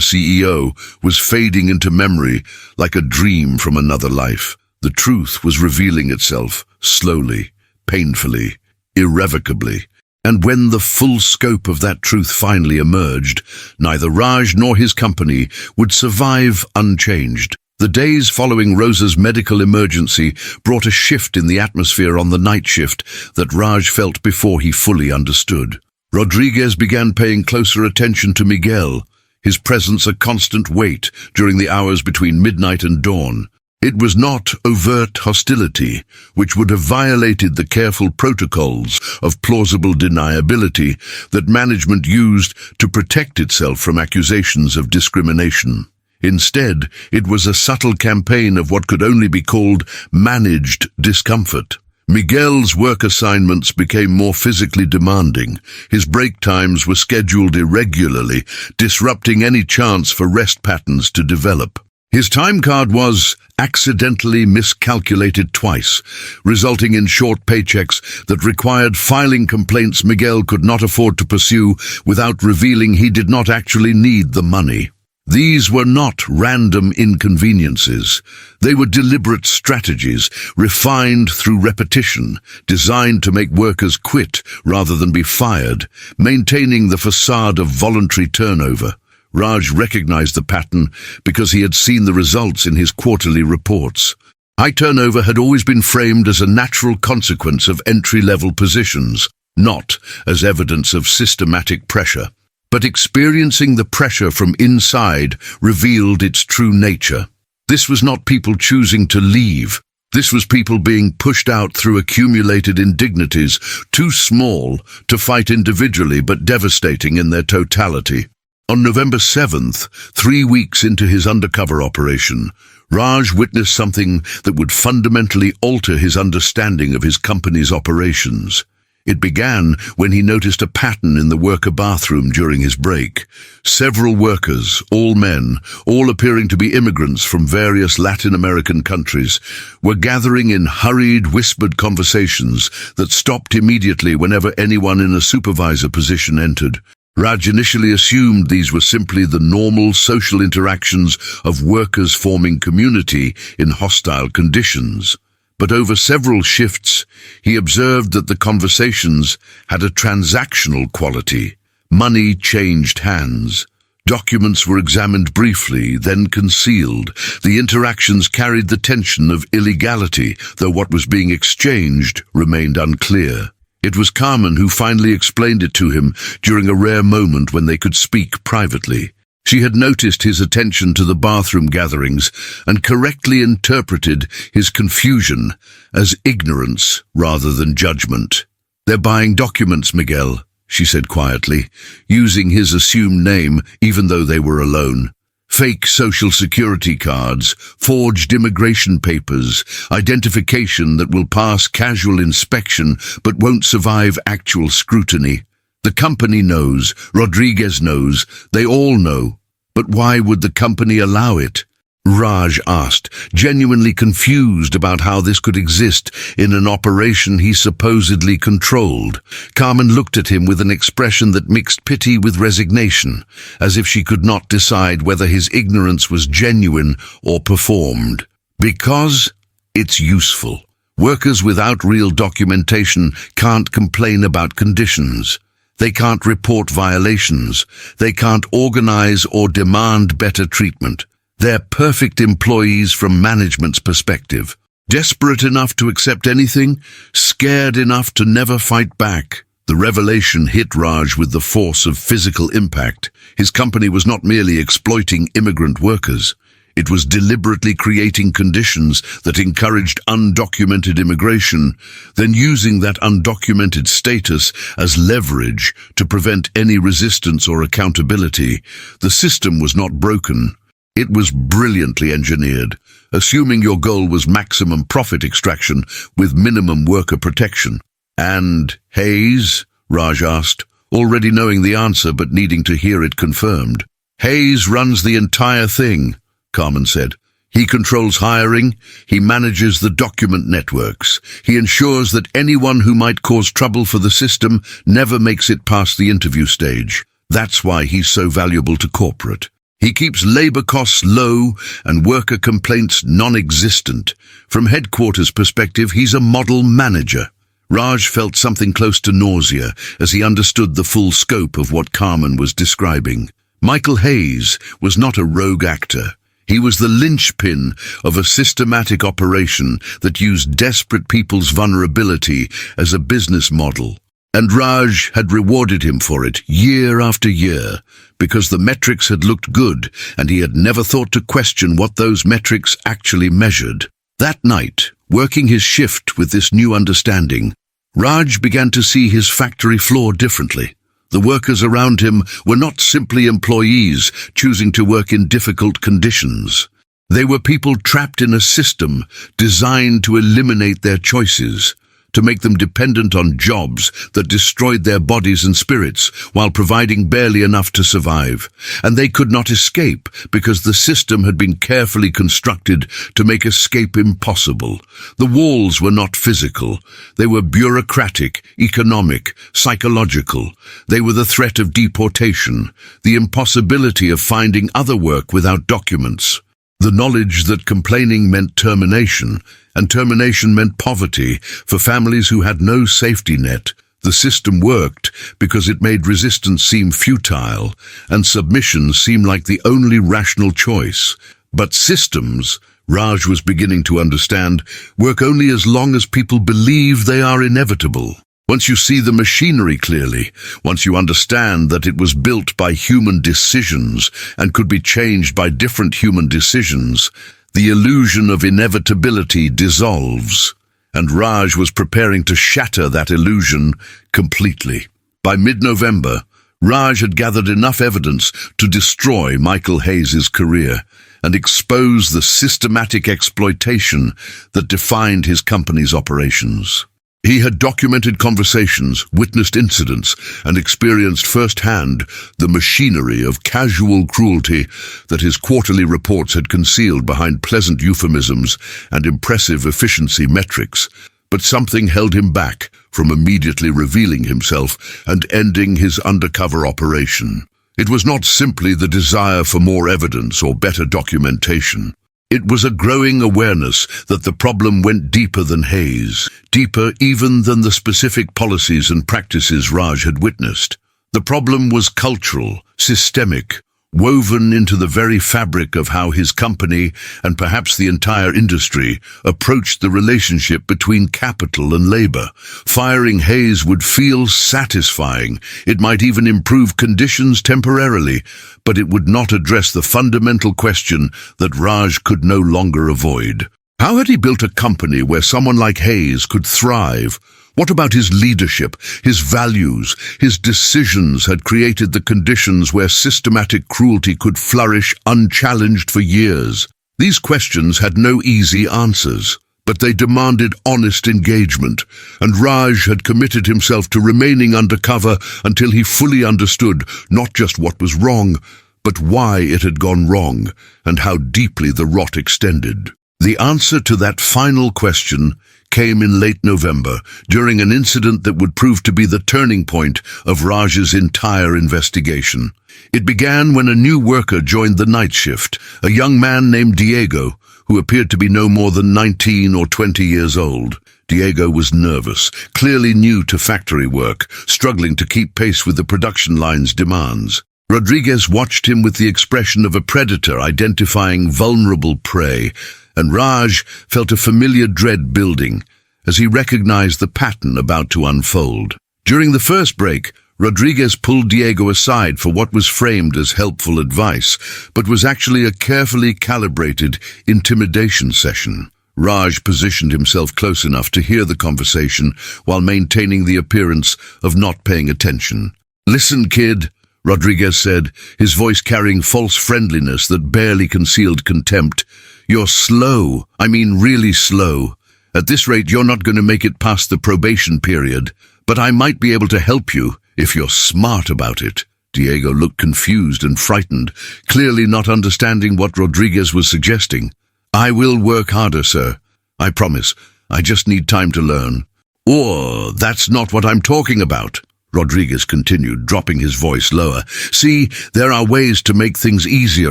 CEO, was fading into memory like a dream from another life. The truth was revealing itself, slowly, painfully, irrevocably. And when the full scope of that truth finally emerged, neither Raj nor his company would survive unchanged. The days following Rosa's medical emergency brought a shift in the atmosphere on the night shift that Raj felt before he fully understood. Rodriguez began paying closer attention to Miguel, his presence a constant weight during the hours between midnight and dawn. It was not overt hostility, which would have violated the careful protocols of plausible deniability that management used to protect itself from accusations of discrimination. Instead, it was a subtle campaign of what could only be called managed discomfort. Miguel's work assignments became more physically demanding. His break times were scheduled irregularly, disrupting any chance for rest patterns to develop. His time card was accidentally miscalculated twice, resulting in short paychecks that required filing complaints Miguel could not afford to pursue without revealing he did not actually need the money. These were not random inconveniences. They were deliberate strategies, refined through repetition, designed to make workers quit rather than be fired, maintaining the facade of voluntary turnover. Raj recognized the pattern because he had seen the results in his quarterly reports. High turnover had always been framed as a natural consequence of entry-level positions, not as evidence of systematic pressure. But experiencing the pressure from inside revealed its true nature. This was not people choosing to leave. This was people being pushed out through accumulated indignities, too small to fight individually but devastating in their totality. On November 7th, 3 weeks into his undercover operation, Raj witnessed something that would fundamentally alter his understanding of his company's operations. It began when he noticed a pattern in the worker bathroom during his break. Several workers, all men, all appearing to be immigrants from various Latin American countries, were gathering in hurried, whispered conversations that stopped immediately whenever anyone in a supervisor position entered. Raj initially assumed these were simply the normal social interactions of workers forming community in hostile conditions. But over several shifts, he observed that the conversations had a transactional quality. Money changed hands. Documents were examined briefly, then concealed. The interactions carried the tension of illegality, though what was being exchanged remained unclear. It was Carmen who finally explained it to him during a rare moment when they could speak privately. She had noticed his attention to the bathroom gatherings and correctly interpreted his confusion as ignorance rather than judgment. "They're buying documents, Miguel," she said quietly, using his assumed name even though they were alone. "Fake social security cards, forged immigration papers, identification that will pass casual inspection but won't survive actual scrutiny. The company knows, Rodriguez knows, they all know. But why would the company allow it?" Raj asked, genuinely confused about how this could exist in an operation he supposedly controlled. Carmen looked at him with an expression that mixed pity with resignation, as if she could not decide whether his ignorance was genuine or performed. "Because it's useful. Workers without real documentation can't complain about conditions. They can't report violations. They can't organize or demand better treatment. They're perfect employees from management's perspective. Desperate enough to accept anything, scared enough to never fight back." The revelation hit Raj with the force of physical impact. His company was not merely exploiting immigrant workers. It was deliberately creating conditions that encouraged undocumented immigration, then using that undocumented status as leverage to prevent any resistance or accountability. The system was not broken. It was brilliantly engineered, assuming your goal was maximum profit extraction with minimum worker protection. "And Hayes?" Raj asked, already knowing the answer but needing to hear it confirmed. "Hayes runs the entire thing," Carmen said. "He controls hiring, he manages the document networks, he ensures that anyone who might cause trouble for the system never makes it past the interview stage. That's why he's so valuable to corporate. He keeps labor costs low and worker complaints non-existent. From headquarters perspective, he's a model manager." Raj felt something close to nausea as he understood the full scope of what Carmen was describing. Michael Hayes was not a rogue actor. He was the linchpin of a systematic operation that used desperate people's vulnerability as a business model. And Raj had rewarded him for it year after year, because the metrics had looked good and he had never thought to question what those metrics actually measured. That night, working his shift with this new understanding, Raj began to see his factory floor differently. The workers around him were not simply employees choosing to work in difficult conditions. They were people trapped in a system designed to eliminate their choices, to make them dependent on jobs that destroyed their bodies and spirits while providing barely enough to survive. And they could not escape because the system had been carefully constructed to make escape impossible. The walls were not physical. They were bureaucratic, economic, psychological. They were the threat of deportation, the impossibility of finding other work without documents, the knowledge that complaining meant termination, and termination meant poverty for families who had no safety net. The system worked because it made resistance seem futile and submission seem like the only rational choice. But systems, Raj was beginning to understand, work only as long as people believe they are inevitable. Once you see the machinery clearly, once you understand that it was built by human decisions and could be changed by different human decisions, the illusion of inevitability dissolves. And Raj was preparing to shatter that illusion completely. By mid-November, Raj had gathered enough evidence to destroy Michael Hayes' career and expose the systematic exploitation that defined his company's operations. He had documented conversations, witnessed incidents, and experienced firsthand the machinery of casual cruelty that his quarterly reports had concealed behind pleasant euphemisms and impressive efficiency metrics. But something held him back from immediately revealing himself and ending his undercover operation. It was not simply the desire for more evidence or better documentation. It was a growing awareness that the problem went deeper than Hayes, deeper even than the specific policies and practices Raj had witnessed. The problem was cultural, systemic, woven into the very fabric of how his company, and perhaps the entire industry, approached the relationship between capital and labor. Firing Hayes would feel satisfying. It might even improve conditions temporarily, but it would not address the fundamental question that Raj could no longer avoid. How had he built a company where someone like Hayes could thrive? What about his leadership, his values, his decisions had created the conditions where systematic cruelty could flourish unchallenged for years? These questions had no easy answers, but they demanded honest engagement, and Raj had committed himself to remaining undercover until he fully understood not just what was wrong, but why it had gone wrong, and how deeply the rot extended. The answer to that final question came in late November, during an incident that would prove to be the turning point of Raj's entire investigation. It began when a new worker joined the night shift, a young man named Diego, who appeared to be no more than 19 or 20 years old. Diego was nervous, clearly new to factory work, struggling to keep pace with the production line's demands. Rodriguez watched him with the expression of a predator identifying vulnerable prey, and Raj felt a familiar dread building as he recognized the pattern about to unfold. During the first break, Rodriguez pulled Diego aside for what was framed as helpful advice, but was actually a carefully calibrated intimidation session. Raj positioned himself close enough to hear the conversation while maintaining the appearance of not paying attention. "Listen, kid," Rodriguez said, his voice carrying false friendliness that barely concealed contempt. "You're slow. I mean really slow. At this rate, you're not going to make it past the probation period, but I might be able to help you if you're smart about it." Diego looked confused and frightened, clearly not understanding what Rodriguez was suggesting. "I will work harder, sir. I promise. I just need time to learn." "Oh, that's not what I'm talking about," Rodriguez continued, dropping his voice lower. "See, there are ways to make things easier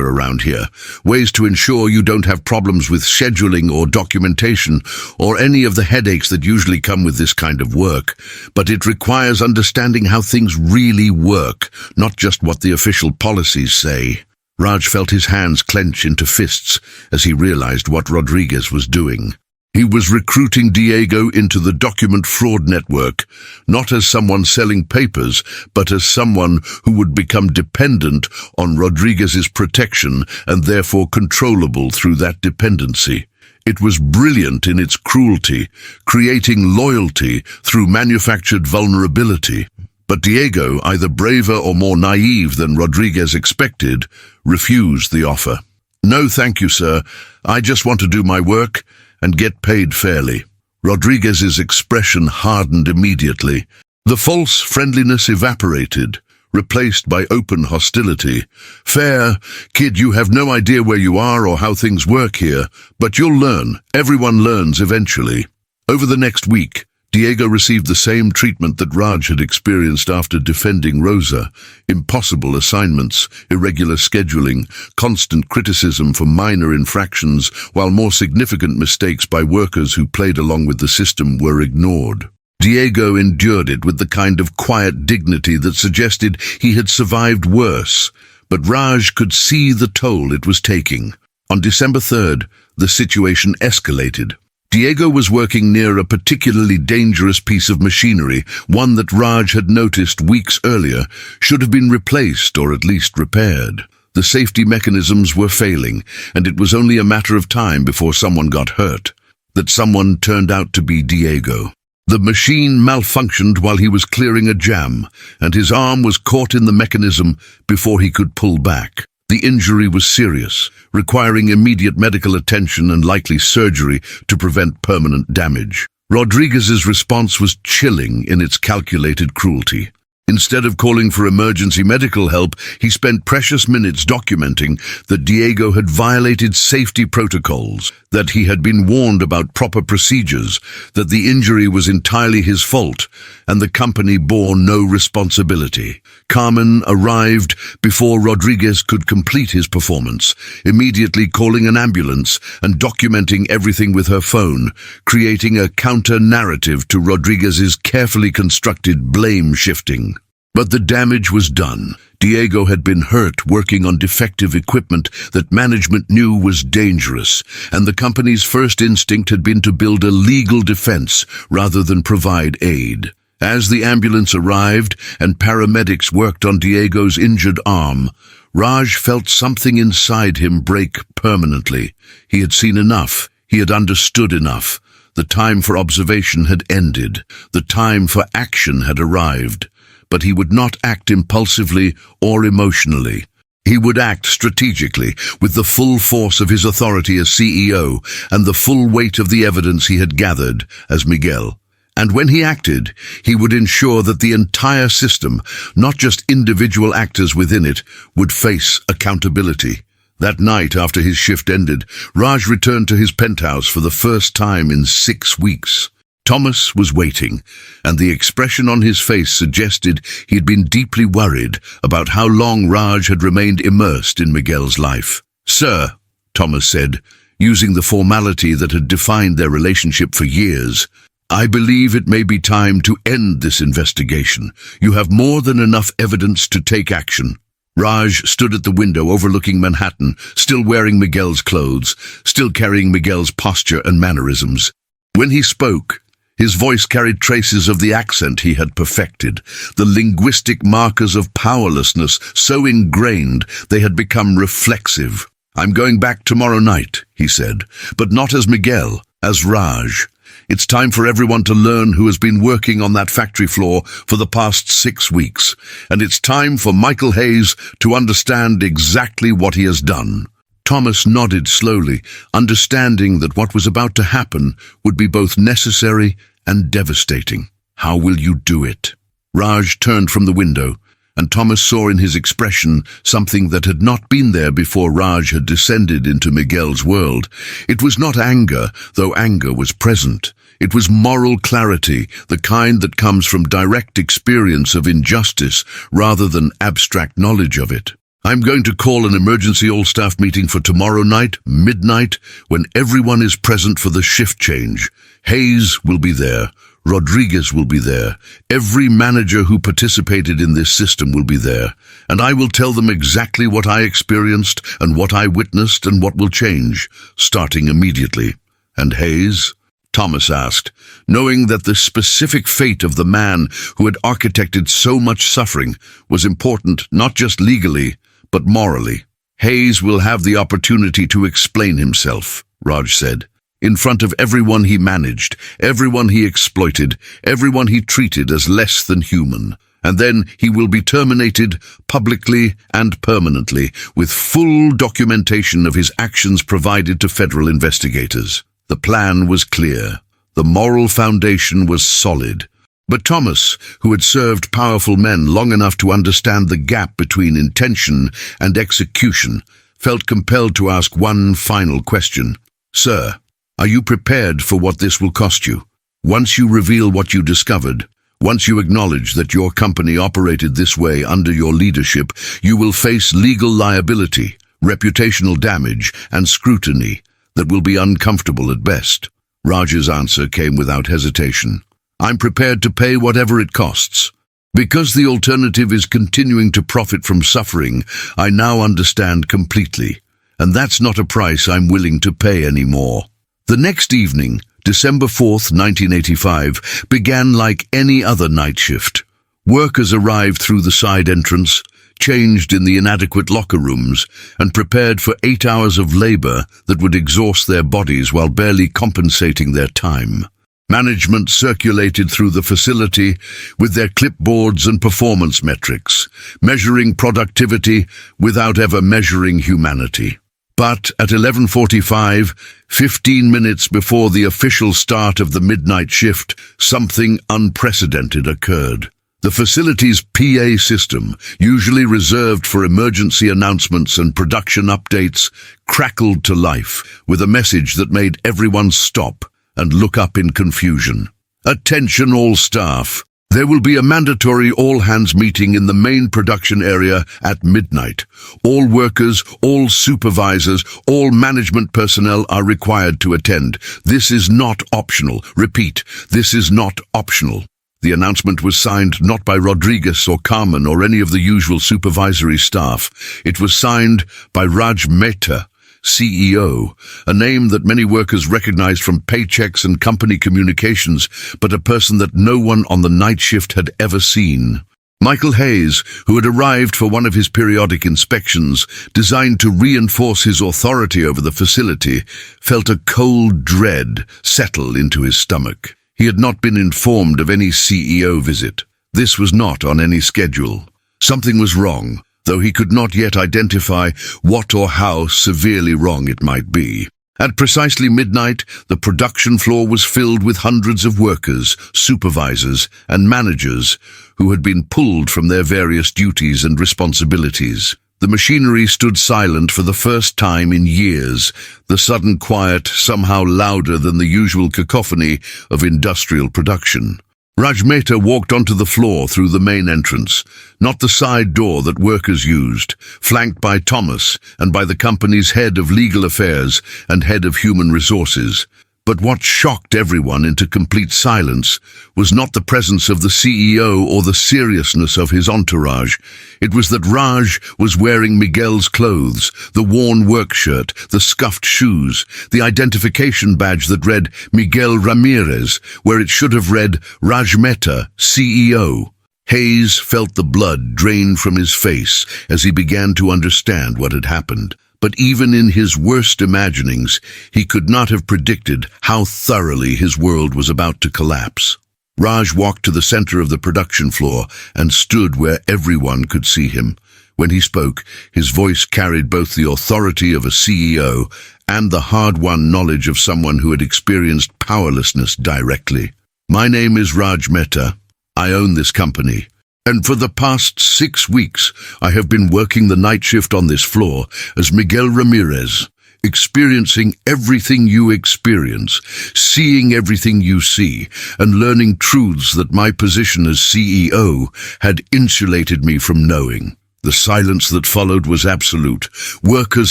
around here, ways to ensure you don't have problems with scheduling or documentation or any of the headaches that usually come with this kind of work. But it requires understanding how things really work, not just what the official policies say." Raj felt his hands clench into fists as he realized what Rodriguez was doing. He was recruiting Diego into the document fraud network, not as someone selling papers, but as someone who would become dependent on Rodriguez's protection and therefore controllable through that dependency. It was brilliant in its cruelty, creating loyalty through manufactured vulnerability. But Diego, either braver or more naive than Rodriguez expected, refused the offer. "No, thank you, sir. I just want to do my work and get paid fairly." Rodriguez's expression hardened immediately. The false friendliness evaporated, replaced by open hostility. "Fair, kid, you have no idea where you are or how things work here, but you'll learn. Everyone learns eventually." Over the next week, Diego received the same treatment that Raj had experienced after defending Rosa: impossible assignments, irregular scheduling, constant criticism for minor infractions, while more significant mistakes by workers who played along with the system were ignored. Diego endured it with the kind of quiet dignity that suggested he had survived worse, but Raj could see the toll it was taking. On December 3rd, the situation escalated. Diego was working near a particularly dangerous piece of machinery, one that Raj had noticed weeks earlier should have been replaced or at least repaired. The safety mechanisms were failing, and it was only a matter of time before someone got hurt. That someone turned out to be Diego. The machine malfunctioned while he was clearing a jam, and his arm was caught in the mechanism before he could pull back. The injury was serious, requiring immediate medical attention and likely surgery to prevent permanent damage. Rodriguez's response was chilling in its calculated cruelty. Instead of calling for emergency medical help, he spent precious minutes documenting that Diego had violated safety protocols, that he had been warned about proper procedures, that the injury was entirely his fault, and the company bore no responsibility. Carmen arrived before Rodriguez could complete his performance, immediately calling an ambulance and documenting everything with her phone, creating a counter-narrative to Rodriguez's carefully constructed blame-shifting. But the damage was done. Diego had been hurt working on defective equipment that management knew was dangerous, and the company's first instinct had been to build a legal defense rather than provide aid. As the ambulance arrived and paramedics worked on Diego's injured arm, Raj felt something inside him break permanently. He had seen enough. He had understood enough. The time for observation had ended. The time for action had arrived. But he would not act impulsively or emotionally. He would act strategically, with the full force of his authority as CEO and the full weight of the evidence he had gathered as Miguel. And when he acted, he would ensure that the entire system, not just individual actors within it, would face accountability. That night, after his shift ended, Raj returned to his penthouse for the first time in 6 weeks. Thomas was waiting, and the expression on his face suggested he had been deeply worried about how long Raj had remained immersed in Miguel's life. "Sir," Thomas said, using the formality that had defined their relationship for years, "I believe it may be time to end this investigation. You have more than enough evidence to take action." Raj stood at the window overlooking Manhattan, still wearing Miguel's clothes, still carrying Miguel's posture and mannerisms. When he spoke, his voice carried traces of the accent he had perfected, the linguistic markers of powerlessness so ingrained they had become reflexive. "I'm going back tomorrow night," he said, "but not as Miguel, as Raj. It's time for everyone to learn who has been working on that factory floor for the past 6 weeks, and it's time for Michael Hayes to understand exactly what he has done." Thomas nodded slowly, understanding that what was about to happen would be both necessary and devastating. "How will you do it?" Raj turned from the window, and Thomas saw in his expression something that had not been there before Raj had descended into Miguel's world. It was not anger, though anger was present. It was moral clarity, the kind that comes from direct experience of injustice rather than abstract knowledge of it. "I'm going to call an emergency all-staff meeting for tomorrow night, midnight, when everyone is present for the shift change. Hayes will be there. Rodriguez will be there. Every manager who participated in this system will be there. And I will tell them exactly what I experienced and what I witnessed and what will change, starting immediately." "And Hayes?" Thomas asked, knowing that the specific fate of the man who had architected so much suffering was important not just legally, but morally. "Hayes will have the opportunity to explain himself," Raj said, "in front of everyone he managed, everyone he exploited, everyone he treated as less than human. And then he will be terminated publicly and permanently, with full documentation of his actions provided to federal investigators." The plan was clear. The moral foundation was solid. But Thomas, who had served powerful men long enough to understand the gap between intention and execution, felt compelled to ask one final question. "Sir, are you prepared for what this will cost you? Once you reveal what you discovered, once you acknowledge that your company operated this way under your leadership, you will face legal liability, reputational damage, and scrutiny that will be uncomfortable at best." Raj's answer came without hesitation. "I'm prepared to pay whatever it costs. Because the alternative is continuing to profit from suffering, I now understand completely, and that's not a price I'm willing to pay anymore." The next evening, December 4th, 1985, began like any other night shift. Workers arrived through the side entrance, changed in the inadequate locker rooms, and prepared for 8 hours of labor that would exhaust their bodies while barely compensating their time. Management circulated through the facility with their clipboards and performance metrics, measuring productivity without ever measuring humanity. But at 11:45, 15 minutes before the official start of the midnight shift, something unprecedented occurred. The facility's PA system, usually reserved for emergency announcements and production updates, crackled to life with a message that made everyone stop and look up in confusion. "Attention all staff. There will be a mandatory all-hands meeting in the main production area at midnight. All workers, all supervisors, all management personnel are required to attend. This is not optional. Repeat, this is not optional." The announcement was signed not by Rodriguez or Carmen or any of the usual supervisory staff. It was signed by Raj Mehta, CEO, a name that many workers recognized from paychecks and company communications, but a person that no one on the night shift had ever seen. Michael Hayes, who had arrived for one of his periodic inspections, designed to reinforce his authority over the facility, felt a cold dread settle into his stomach. He had not been informed of any CEO visit. This was not on any schedule. Something was wrong, though he could not yet identify what or how severely wrong it might be. At precisely midnight, the production floor was filled with hundreds of workers, supervisors, and managers who had been pulled from their various duties and responsibilities. The machinery stood silent for the first time in years, the sudden quiet somehow louder than the usual cacophony of industrial production. Raj Mehta walked onto the floor through the main entrance, not the side door that workers used, flanked by Thomas and by the company's head of legal affairs and head of human resources. But what shocked everyone into complete silence was not the presence of the CEO or the seriousness of his entourage. It was that Raj was wearing Miguel's clothes, the worn work shirt, the scuffed shoes, the identification badge that read Miguel Ramirez, where it should have read Raj Mehta, CEO. Hayes felt the blood drain from his face as he began to understand what had happened. But even in his worst imaginings, he could not have predicted how thoroughly his world was about to collapse. Raj walked to the center of the production floor and stood where everyone could see him. When he spoke, his voice carried both the authority of a CEO and the hard-won knowledge of someone who had experienced powerlessness directly. "My name is Raj Mehta. I own this company. And for the past 6 weeks, I have been working the night shift on this floor as Miguel Ramirez, experiencing everything you experience, seeing everything you see, and learning truths that my position as CEO had insulated me from knowing." The silence that followed was absolute. Workers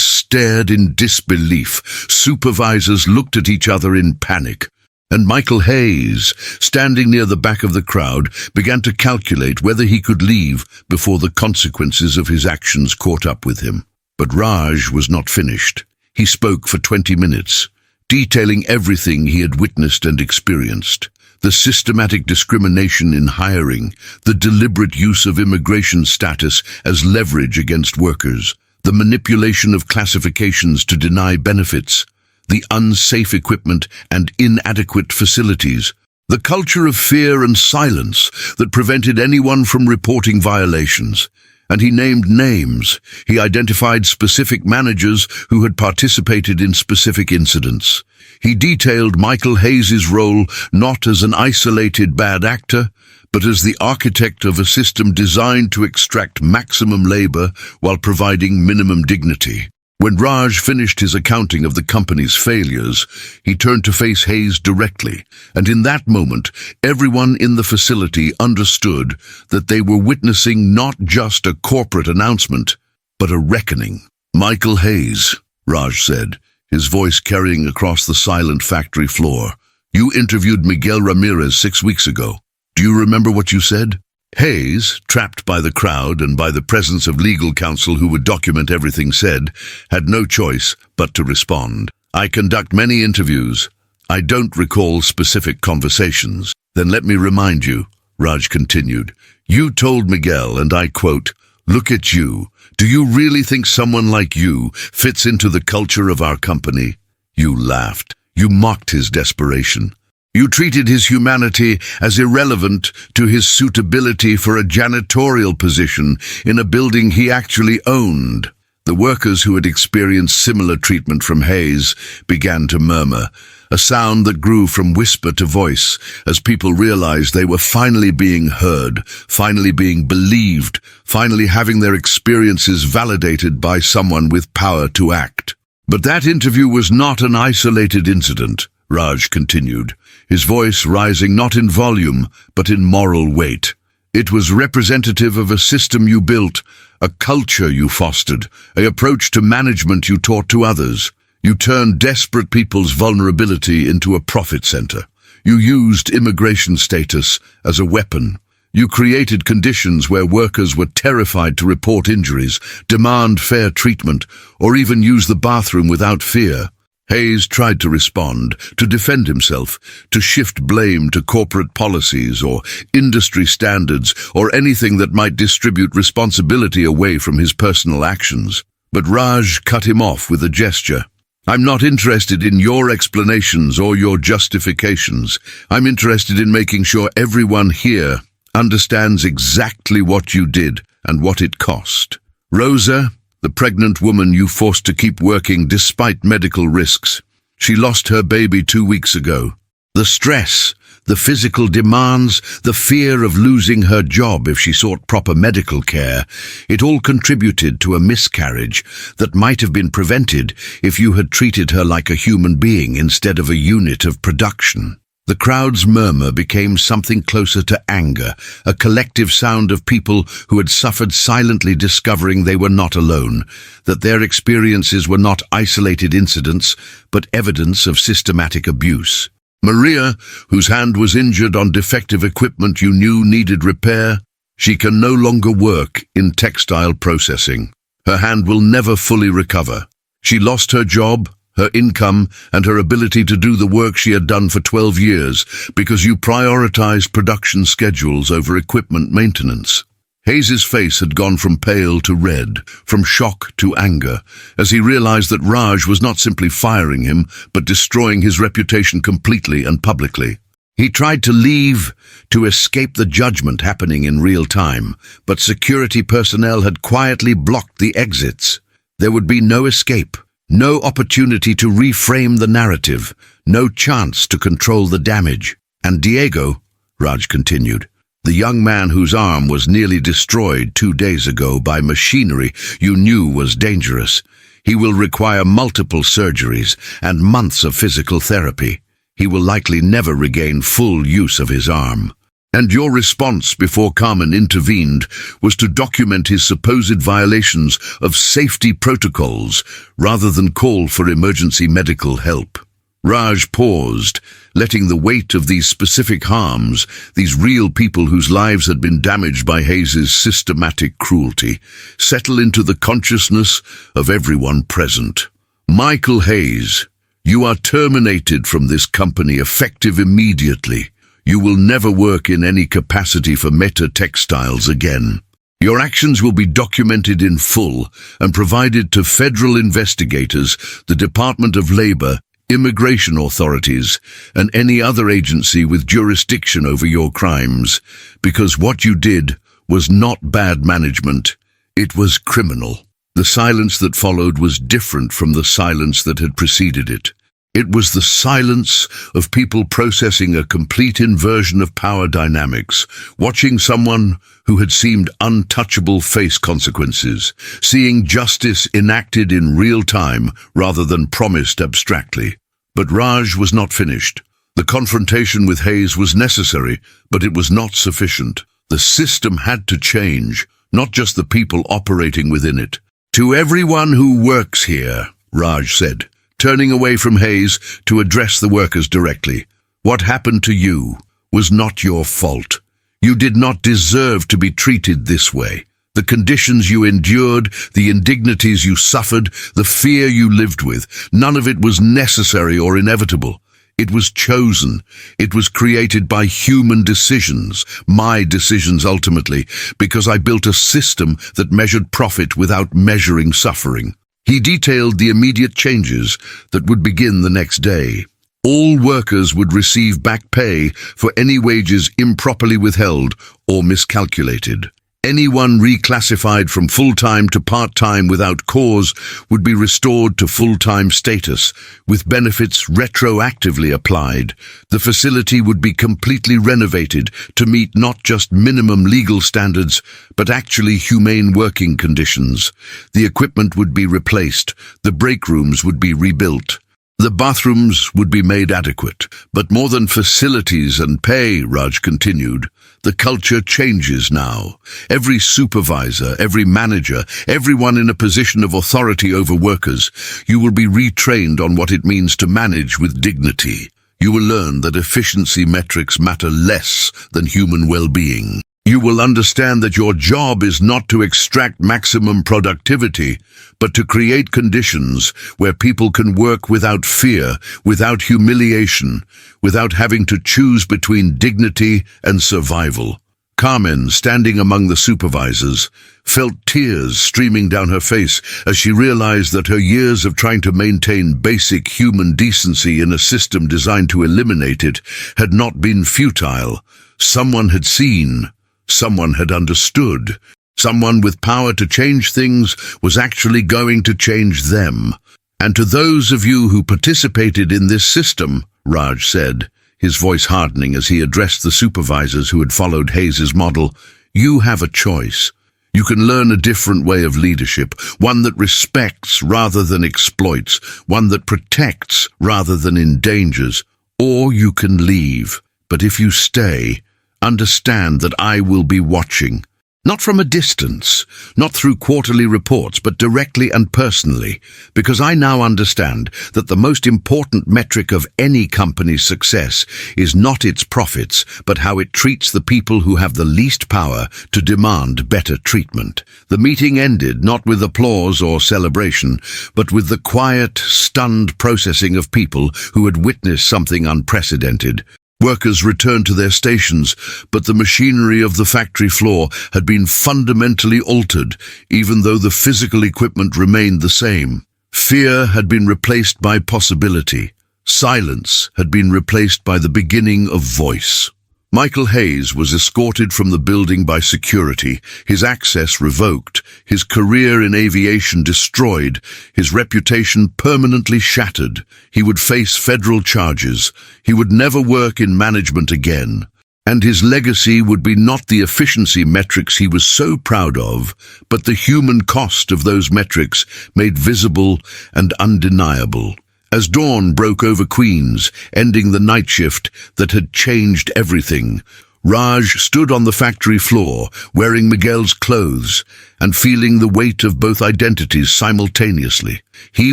stared in disbelief. Supervisors looked at each other in panic. And Michael Hayes, standing near the back of the crowd, began to calculate whether he could leave before the consequences of his actions caught up with him. But Raj was not finished. He spoke for 20 minutes, detailing everything he had witnessed and experienced. The systematic discrimination in hiring, the deliberate use of immigration status as leverage against workers, the manipulation of classifications to deny benefits, the unsafe equipment and inadequate facilities, the culture of fear and silence that prevented anyone from reporting violations, And he named names. He identified specific managers who had participated in specific incidents. He detailed Michael Hayes' role not as an isolated bad actor, but as the architect of a system designed to extract maximum labor while providing minimum dignity. When Raj finished his accounting of the company's failures, he turned to face Hayes directly, and in that moment, everyone in the facility understood that they were witnessing not just a corporate announcement, but a reckoning. "Michael Hayes," Raj said, his voice carrying across the silent factory floor. "You interviewed Miguel Ramirez 6 weeks ago. Do you remember what you said?" Hayes, trapped by the crowd and by the presence of legal counsel who would document everything said, had no choice but to respond. "I conduct many interviews. I don't recall specific conversations." "Then let me remind you," Raj continued. "You told Miguel, and I quote, 'Look at you. Do you really think someone like you fits into the culture of our company?' You laughed. You mocked his desperation. You treated his humanity as irrelevant to his suitability for a janitorial position in a building he actually owned." The workers who had experienced similar treatment from Hayes began to murmur, a sound that grew from whisper to voice as people realized they were finally being heard, finally being believed, finally having their experiences validated by someone with power to act. "But that interview was not an isolated incident," Raj continued, his voice rising not in volume, but in moral weight. "It was representative of a system you built, a culture you fostered, an approach to management you taught to others. You turned desperate people's vulnerability into a profit center. You used immigration status as a weapon. You created conditions where workers were terrified to report injuries, demand fair treatment, or even use the bathroom without fear." Hayes tried to respond, to defend himself, to shift blame to corporate policies or industry standards or anything that might distribute responsibility away from his personal actions. But Raj cut him off with a gesture. "I'm not interested in your explanations or your justifications. I'm interested in making sure everyone here understands exactly what you did and what it cost. Rosa, the pregnant woman you forced to keep working despite medical risks. She lost her baby 2 weeks ago. The stress, the physical demands, the fear of losing her job if she sought proper medical care, it all contributed to a miscarriage that might have been prevented if you had treated her like a human being instead of a unit of production." The crowd's murmur became something closer to anger, a collective sound of people who had suffered silently, discovering they were not alone, that their experiences were not isolated incidents, but evidence of systematic abuse. Maria, whose hand was injured on defective equipment you knew needed repair, she can no longer work in textile processing. Her hand will never fully recover. She lost her job, her income, and her ability to do the work she had done for 12 years because you prioritized production schedules over equipment maintenance. Hayes' face had gone from pale to red, from shock to anger, as he realized that Raj was not simply firing him, but destroying his reputation completely and publicly. He tried to leave, to escape the judgment happening in real time, but security personnel had quietly blocked the exits. There would be no escape. No opportunity to reframe the narrative, no chance to control the damage. "And Diego," Raj continued, "the young man whose arm was nearly destroyed 2 days ago by machinery you knew was dangerous. He will require multiple surgeries and months of physical therapy. He will likely never regain full use of his arm. And your response before Carmen intervened was to document his supposed violations of safety protocols rather than call for emergency medical help." Raj paused, letting the weight of these specific harms, these real people whose lives had been damaged by Hayes' systematic cruelty, settle into the consciousness of everyone present. "Michael Hayes, you are terminated from this company effective immediately. You will never work in any capacity for Meta Textiles again. Your actions will be documented in full and provided to federal investigators, the Department of Labor, immigration authorities, and any other agency with jurisdiction over your crimes, because what you did was not bad management. It was criminal. The silence that followed was different from the silence that had preceded it. It was the silence of people processing a complete inversion of power dynamics, watching someone who had seemed untouchable face consequences, seeing justice enacted in real time rather than promised abstractly. But Raj was not finished. The confrontation with Hayes was necessary, but it was not sufficient. The system had to change, not just the people operating within it. "To everyone who works here," Raj said, turning away from Hayes to address the workers directly. "What happened to you was not your fault. You did not deserve to be treated this way. The conditions you endured, the indignities you suffered, the fear you lived with, none of it was necessary or inevitable. It was chosen. It was created by human decisions, my decisions ultimately, because I built a system that measured profit without measuring suffering." He detailed the immediate changes that would begin the next day. All workers would receive back pay for any wages improperly withheld or miscalculated. Anyone reclassified from full-time to part-time without cause would be restored to full-time status, with benefits retroactively applied. The facility would be completely renovated to meet not just minimum legal standards, but actually humane working conditions. The equipment would be replaced. The break rooms would be rebuilt. The bathrooms would be made adequate. But more than facilities and pay, Raj continued, the culture changes now. Every supervisor, every manager, everyone in a position of authority over workers, you will be retrained on what it means to manage with dignity. You will learn that efficiency metrics matter less than human well-being. You will understand that your job is not to extract maximum productivity, but to create conditions where people can work without fear, without humiliation, without having to choose between dignity and survival. Carmen, standing among the supervisors, felt tears streaming down her face as she realized that her years of trying to maintain basic human decency in a system designed to eliminate it had not been futile. Someone had seen. Someone had understood. Someone with power to change things was actually going to change them. "And to those of you who participated in this system," Raj said, his voice hardening as he addressed the supervisors who had followed Hayes's model, "you have a choice. You can learn a different way of leadership, one that respects rather than exploits, one that protects rather than endangers, or you can leave. But if you stay, understand that I will be watching. Not from a distance, not through quarterly reports, but directly and personally, because I now understand that the most important metric of any company's success is not its profits, but how it treats the people who have the least power to demand better treatment." The meeting ended not with applause or celebration, but with the quiet, stunned processing of people who had witnessed something unprecedented. Workers returned to their stations, but the machinery of the factory floor had been fundamentally altered, even though the physical equipment remained the same. Fear had been replaced by possibility. Silence had been replaced by the beginning of voice. Michael Hayes was escorted from the building by security, his access revoked, his career in aviation destroyed, his reputation permanently shattered. He would face federal charges. He would never work in management again. And his legacy would be not the efficiency metrics he was so proud of, but the human cost of those metrics made visible and undeniable. As dawn broke over Queens, ending the night shift that had changed everything, Raj stood on the factory floor, wearing Miguel's clothes and feeling the weight of both identities simultaneously. He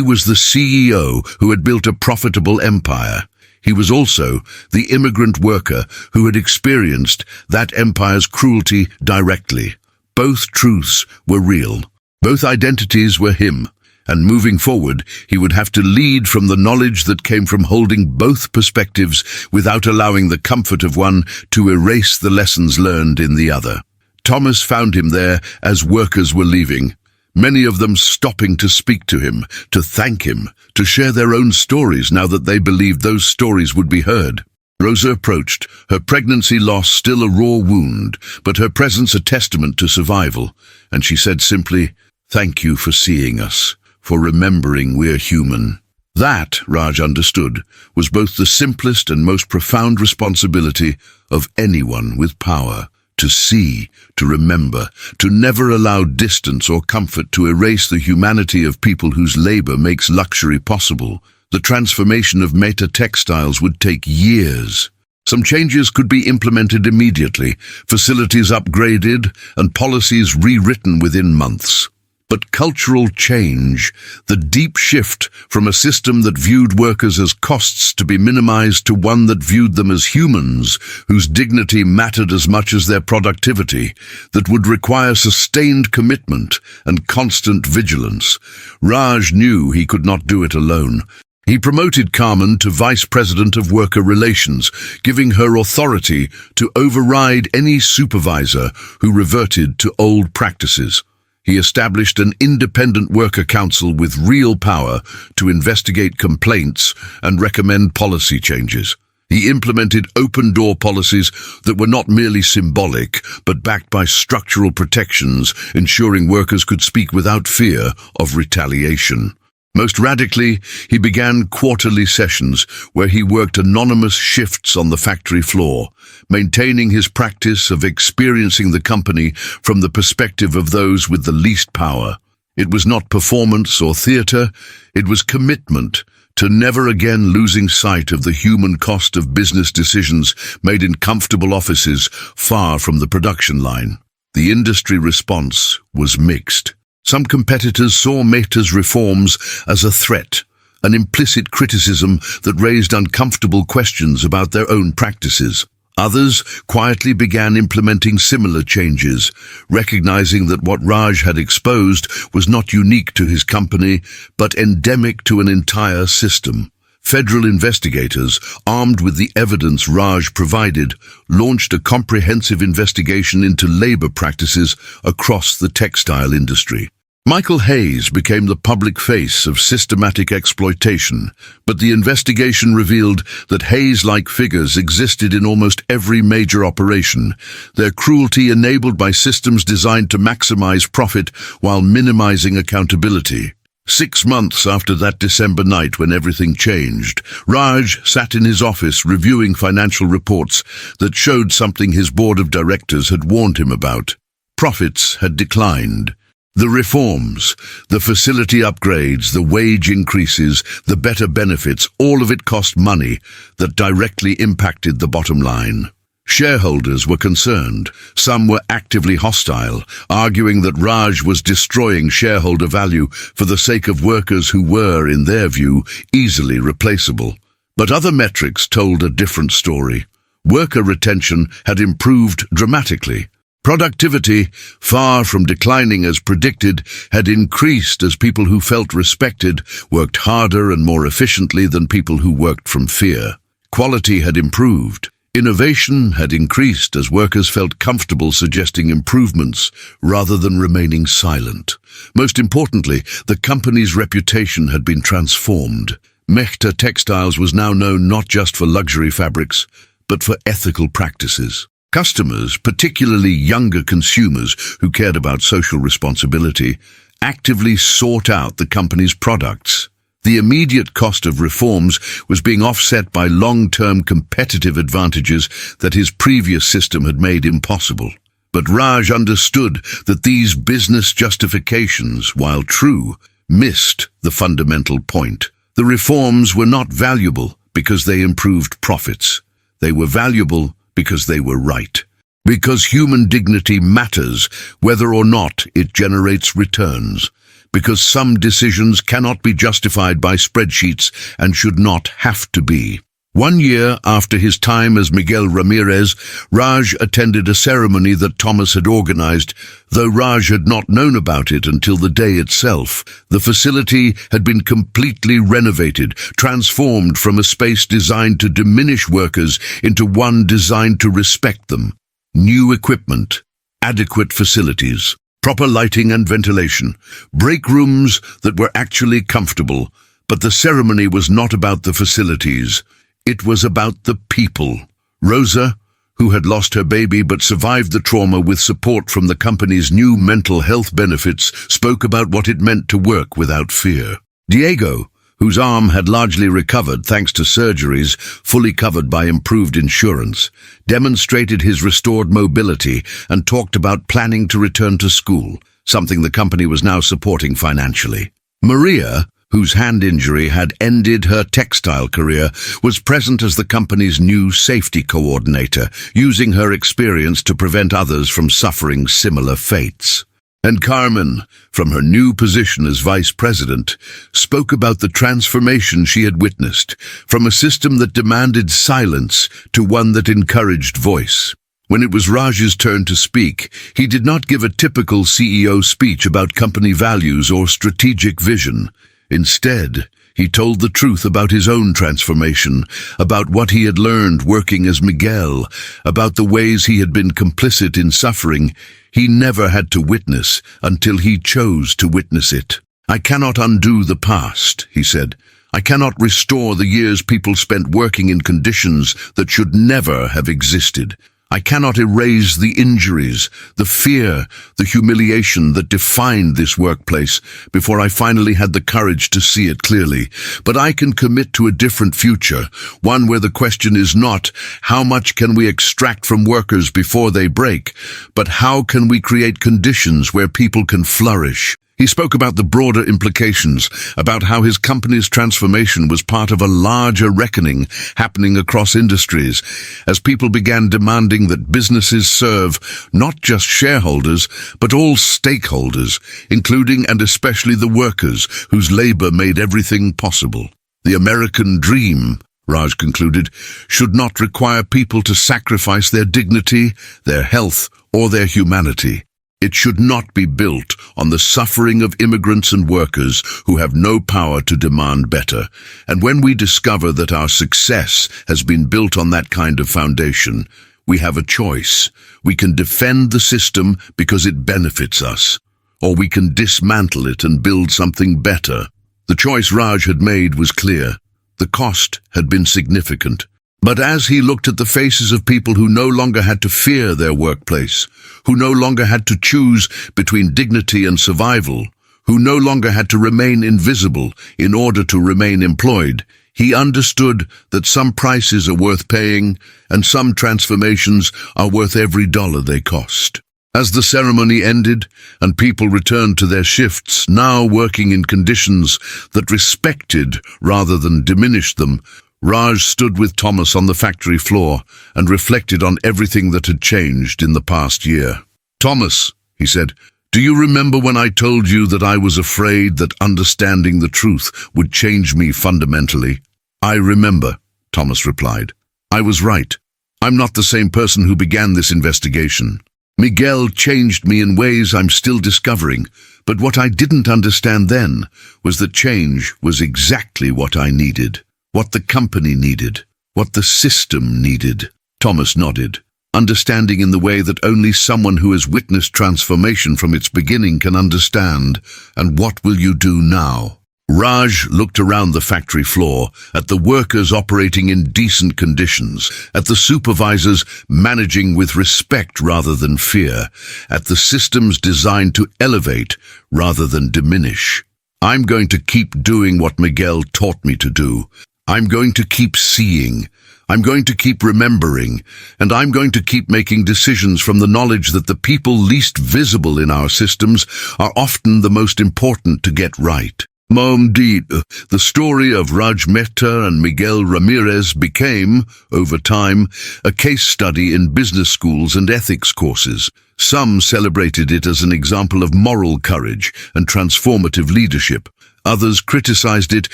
was the CEO who had built a profitable empire. He was also the immigrant worker who had experienced that empire's cruelty directly. Both truths were real. Both identities were him. And moving forward, he would have to lead from the knowledge that came from holding both perspectives without allowing the comfort of one to erase the lessons learned in the other. Thomas found him there as workers were leaving, many of them stopping to speak to him, to thank him, to share their own stories now that they believed those stories would be heard. Rosa approached, her pregnancy loss still a raw wound, but her presence a testament to survival, and she said simply, "Thank you for seeing us, for remembering we're human." That, Raj understood, was both the simplest and most profound responsibility of anyone with power. To see, to remember, to never allow distance or comfort to erase the humanity of people whose labor makes luxury possible. The transformation of Mehta Textiles would take years. Some changes could be implemented immediately, facilities upgraded, and policies rewritten within months. But cultural change, the deep shift from a system that viewed workers as costs to be minimized to one that viewed them as humans, whose dignity mattered as much as their productivity, that would require sustained commitment and constant vigilance. Raj knew he could not do it alone. He promoted Carmen to Vice President of Worker Relations, giving her authority to override any supervisor who reverted to old practices. He established an independent worker council with real power to investigate complaints and recommend policy changes. He implemented open-door policies that were not merely symbolic, but backed by structural protections, ensuring workers could speak without fear of retaliation. Most radically, he began quarterly sessions where he worked anonymous shifts on the factory floor, maintaining his practice of experiencing the company from the perspective of those with the least power. It was not performance or theater, it was commitment to never again losing sight of the human cost of business decisions made in comfortable offices far from the production line. The industry response was mixed. Some competitors saw Mehta's reforms as a threat, an implicit criticism that raised uncomfortable questions about their own practices. Others quietly began implementing similar changes, recognizing that what Raj had exposed was not unique to his company, but endemic to an entire system. Federal investigators, armed with the evidence Raj provided, launched a comprehensive investigation into labor practices across the textile industry. Michael Hayes became the public face of systematic exploitation, but the investigation revealed that Hayes-like figures existed in almost every major operation, their cruelty enabled by systems designed to maximize profit while minimizing accountability. 6 months after that December night when everything changed, Raj sat in his office reviewing financial reports that showed something his board of directors had warned him about. Profits had declined. The reforms, the facility upgrades, the wage increases, the better benefits, all of it cost money that directly impacted the bottom line. Shareholders were concerned. Some were actively hostile, arguing that Raj was destroying shareholder value for the sake of workers who were, in their view, easily replaceable. But other metrics told a different story. Worker retention had improved dramatically. Productivity, far from declining as predicted, had increased as people who felt respected worked harder and more efficiently than people who worked from fear. Quality had improved. Innovation had increased as workers felt comfortable suggesting improvements rather than remaining silent. Most importantly, the company's reputation had been transformed. Mehta Textiles was now known not just for luxury fabrics, but for ethical practices. Customers, particularly younger consumers who cared about social responsibility, actively sought out the company's products. The immediate cost of reforms was being offset by long-term competitive advantages that his previous system had made impossible. But Raj understood that these business justifications, while true, missed the fundamental point. The reforms were not valuable because they improved profits. They were valuable because they were right. Because human dignity matters whether or not it generates returns. Because some decisions cannot be justified by spreadsheets and should not have to be. 1 year after his time as Miguel Ramirez, Raj attended a ceremony that Thomas had organized. Though Raj had not known about it until the day itself, the facility had been completely renovated, transformed from a space designed to diminish workers into one designed to respect them. New equipment, adequate facilities, proper lighting and ventilation, break rooms that were actually comfortable. But the ceremony was not about the facilities. It was about the people. Rosa, who had lost her baby but survived the trauma with support from the company's new mental health benefits, spoke about what it meant to work without fear. Diego, whose arm had largely recovered thanks to surgeries fully covered by improved insurance, demonstrated his restored mobility and talked about planning to return to school, something the company was now supporting financially. Maria, whose hand injury had ended her textile career, was present as the company's new safety coordinator, using her experience to prevent others from suffering similar fates. And Carmen, from her new position as vice president, spoke about the transformation she had witnessed, from a system that demanded silence to one that encouraged voice. When it was Raj's turn to speak, he did not give a typical CEO speech about company values or strategic vision. Instead, he told the truth about his own transformation, about what he had learned working as Miguel, about the ways he had been complicit in suffering he never had to witness until he chose to witness it. "I cannot undo the past," he said. "I cannot restore the years people spent working in conditions that should never have existed. I cannot erase the injuries, the fear, the humiliation that defined this workplace before I finally had the courage to see it clearly. But I can commit to a different future, one where the question is not, how much can we extract from workers before they break, but how can we create conditions where people can flourish?" He spoke about the broader implications, about how his company's transformation was part of a larger reckoning happening across industries, as people began demanding that businesses serve not just shareholders, but all stakeholders, including and especially the workers whose labor made everything possible. "The American dream," Raj concluded, "should not require people to sacrifice their dignity, their health, or their humanity. It should not be built on the suffering of immigrants and workers who have no power to demand better. And when we discover that our success has been built on that kind of foundation, we have a choice. We can defend the system because it benefits us, or we can dismantle it and build something better." The choice Raj had made was clear. The cost had been significant. But as he looked at the faces of people who no longer had to fear their workplace, who no longer had to choose between dignity and survival, who no longer had to remain invisible in order to remain employed, he understood that some prices are worth paying and some transformations are worth every dollar they cost. As the ceremony ended and people returned to their shifts, now working in conditions that respected rather than diminished them, Raj stood with Thomas on the factory floor and reflected on everything that had changed in the past year. "Thomas," he said, "do you remember when I told you that I was afraid that understanding the truth would change me fundamentally?" "I remember," Thomas replied. "I was right. I'm not the same person who began this investigation. Miguel changed me in ways I'm still discovering, but what I didn't understand then was that change was exactly what I needed. What the company needed, what the system needed." Thomas nodded, understanding in the way that only someone who has witnessed transformation from its beginning can understand. "And what will you do now?" Raj looked around the factory floor, at the workers operating in decent conditions, at the supervisors managing with respect rather than fear, at the systems designed to elevate rather than diminish. "I'm going to keep doing what Miguel taught me to do. I'm going to keep seeing, I'm going to keep remembering, and I'm going to keep making decisions from the knowledge that the people least visible in our systems are often the most important to get right." The story of Raj Mehta and Miguel Ramirez became, over time, a case study in business schools and ethics courses. Some celebrated it as an example of moral courage and transformative leadership. Others criticized it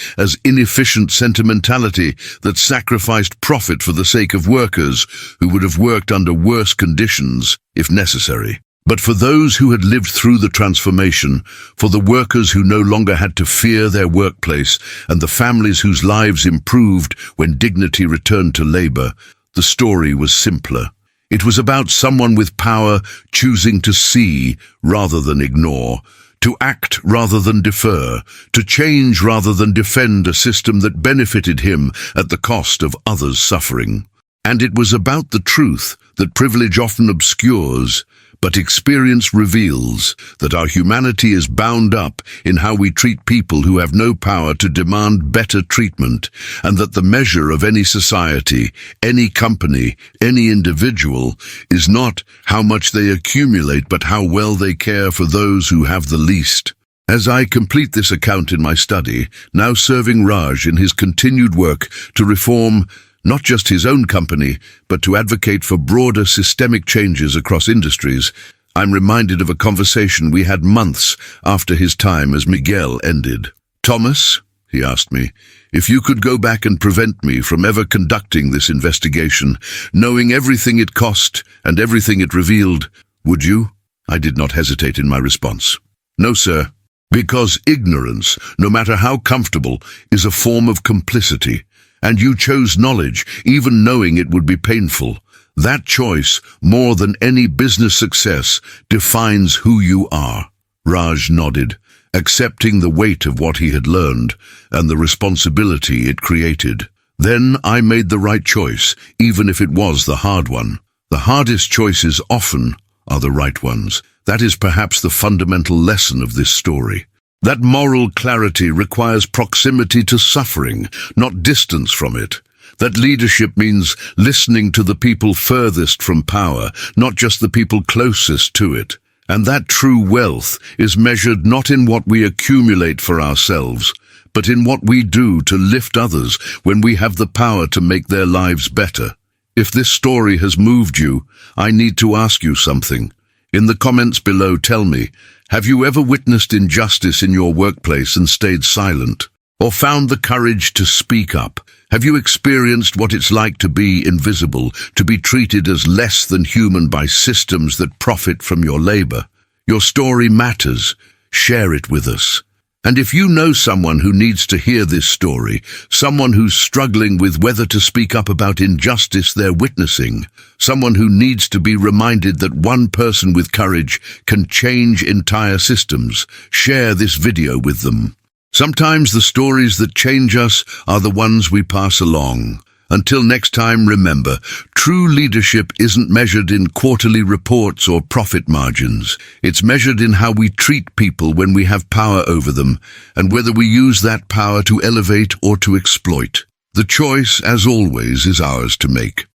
as inefficient sentimentality that sacrificed profit for the sake of workers who would have worked under worse conditions if necessary. But for those who had lived through the transformation, for the workers who no longer had to fear their workplace, and the families whose lives improved when dignity returned to labor, the story was simpler. It was about someone with power choosing to see rather than ignore, to act rather than defer, to change rather than defend a system that benefited him at the cost of others' suffering. And it was about the truth that privilege often obscures, but experience reveals, that our humanity is bound up in how we treat people who have no power to demand better treatment, and that the measure of any society, any company, any individual is not how much they accumulate, but how well they care for those who have the least. As I complete this account in my study, now serving Raj in his continued work to reform not just his own company, but to advocate for broader systemic changes across industries, I'm reminded of a conversation we had months after his time as Miguel ended. "Thomas," he asked me, "if you could go back and prevent me from ever conducting this investigation, knowing everything it cost and everything it revealed, would you?" I did not hesitate in my response. "No, sir, because ignorance, no matter how comfortable, is a form of complicity. And you chose knowledge, even knowing it would be painful. That choice, more than any business success, defines who you are." Raj nodded, accepting the weight of what he had learned and the responsibility it created. "Then I made the right choice, even if it was the hard one. The hardest choices often are the right ones. That is perhaps the fundamental lesson of this story. That moral clarity requires proximity to suffering, not distance from it. That leadership means listening to the people furthest from power, not just the people closest to it. And that true wealth is measured not in what we accumulate for ourselves, but in what we do to lift others when we have the power to make their lives better. If this story has moved you, I need to ask you something. In the comments below, tell me, have you ever witnessed injustice in your workplace and stayed silent? Or found the courage to speak up? Have you experienced what it's like to be invisible, to be treated as less than human by systems that profit from your labor? Your story matters. Share it with us. And if you know someone who needs to hear this story, someone who's struggling with whether to speak up about injustice they're witnessing, someone who needs to be reminded that one person with courage can change entire systems, share this video with them. Sometimes the stories that change us are the ones we pass along. Until next time, remember, true leadership isn't measured in quarterly reports or profit margins. It's measured in how we treat people when we have power over them, and whether we use that power to elevate or to exploit. The choice, as always, is ours to make.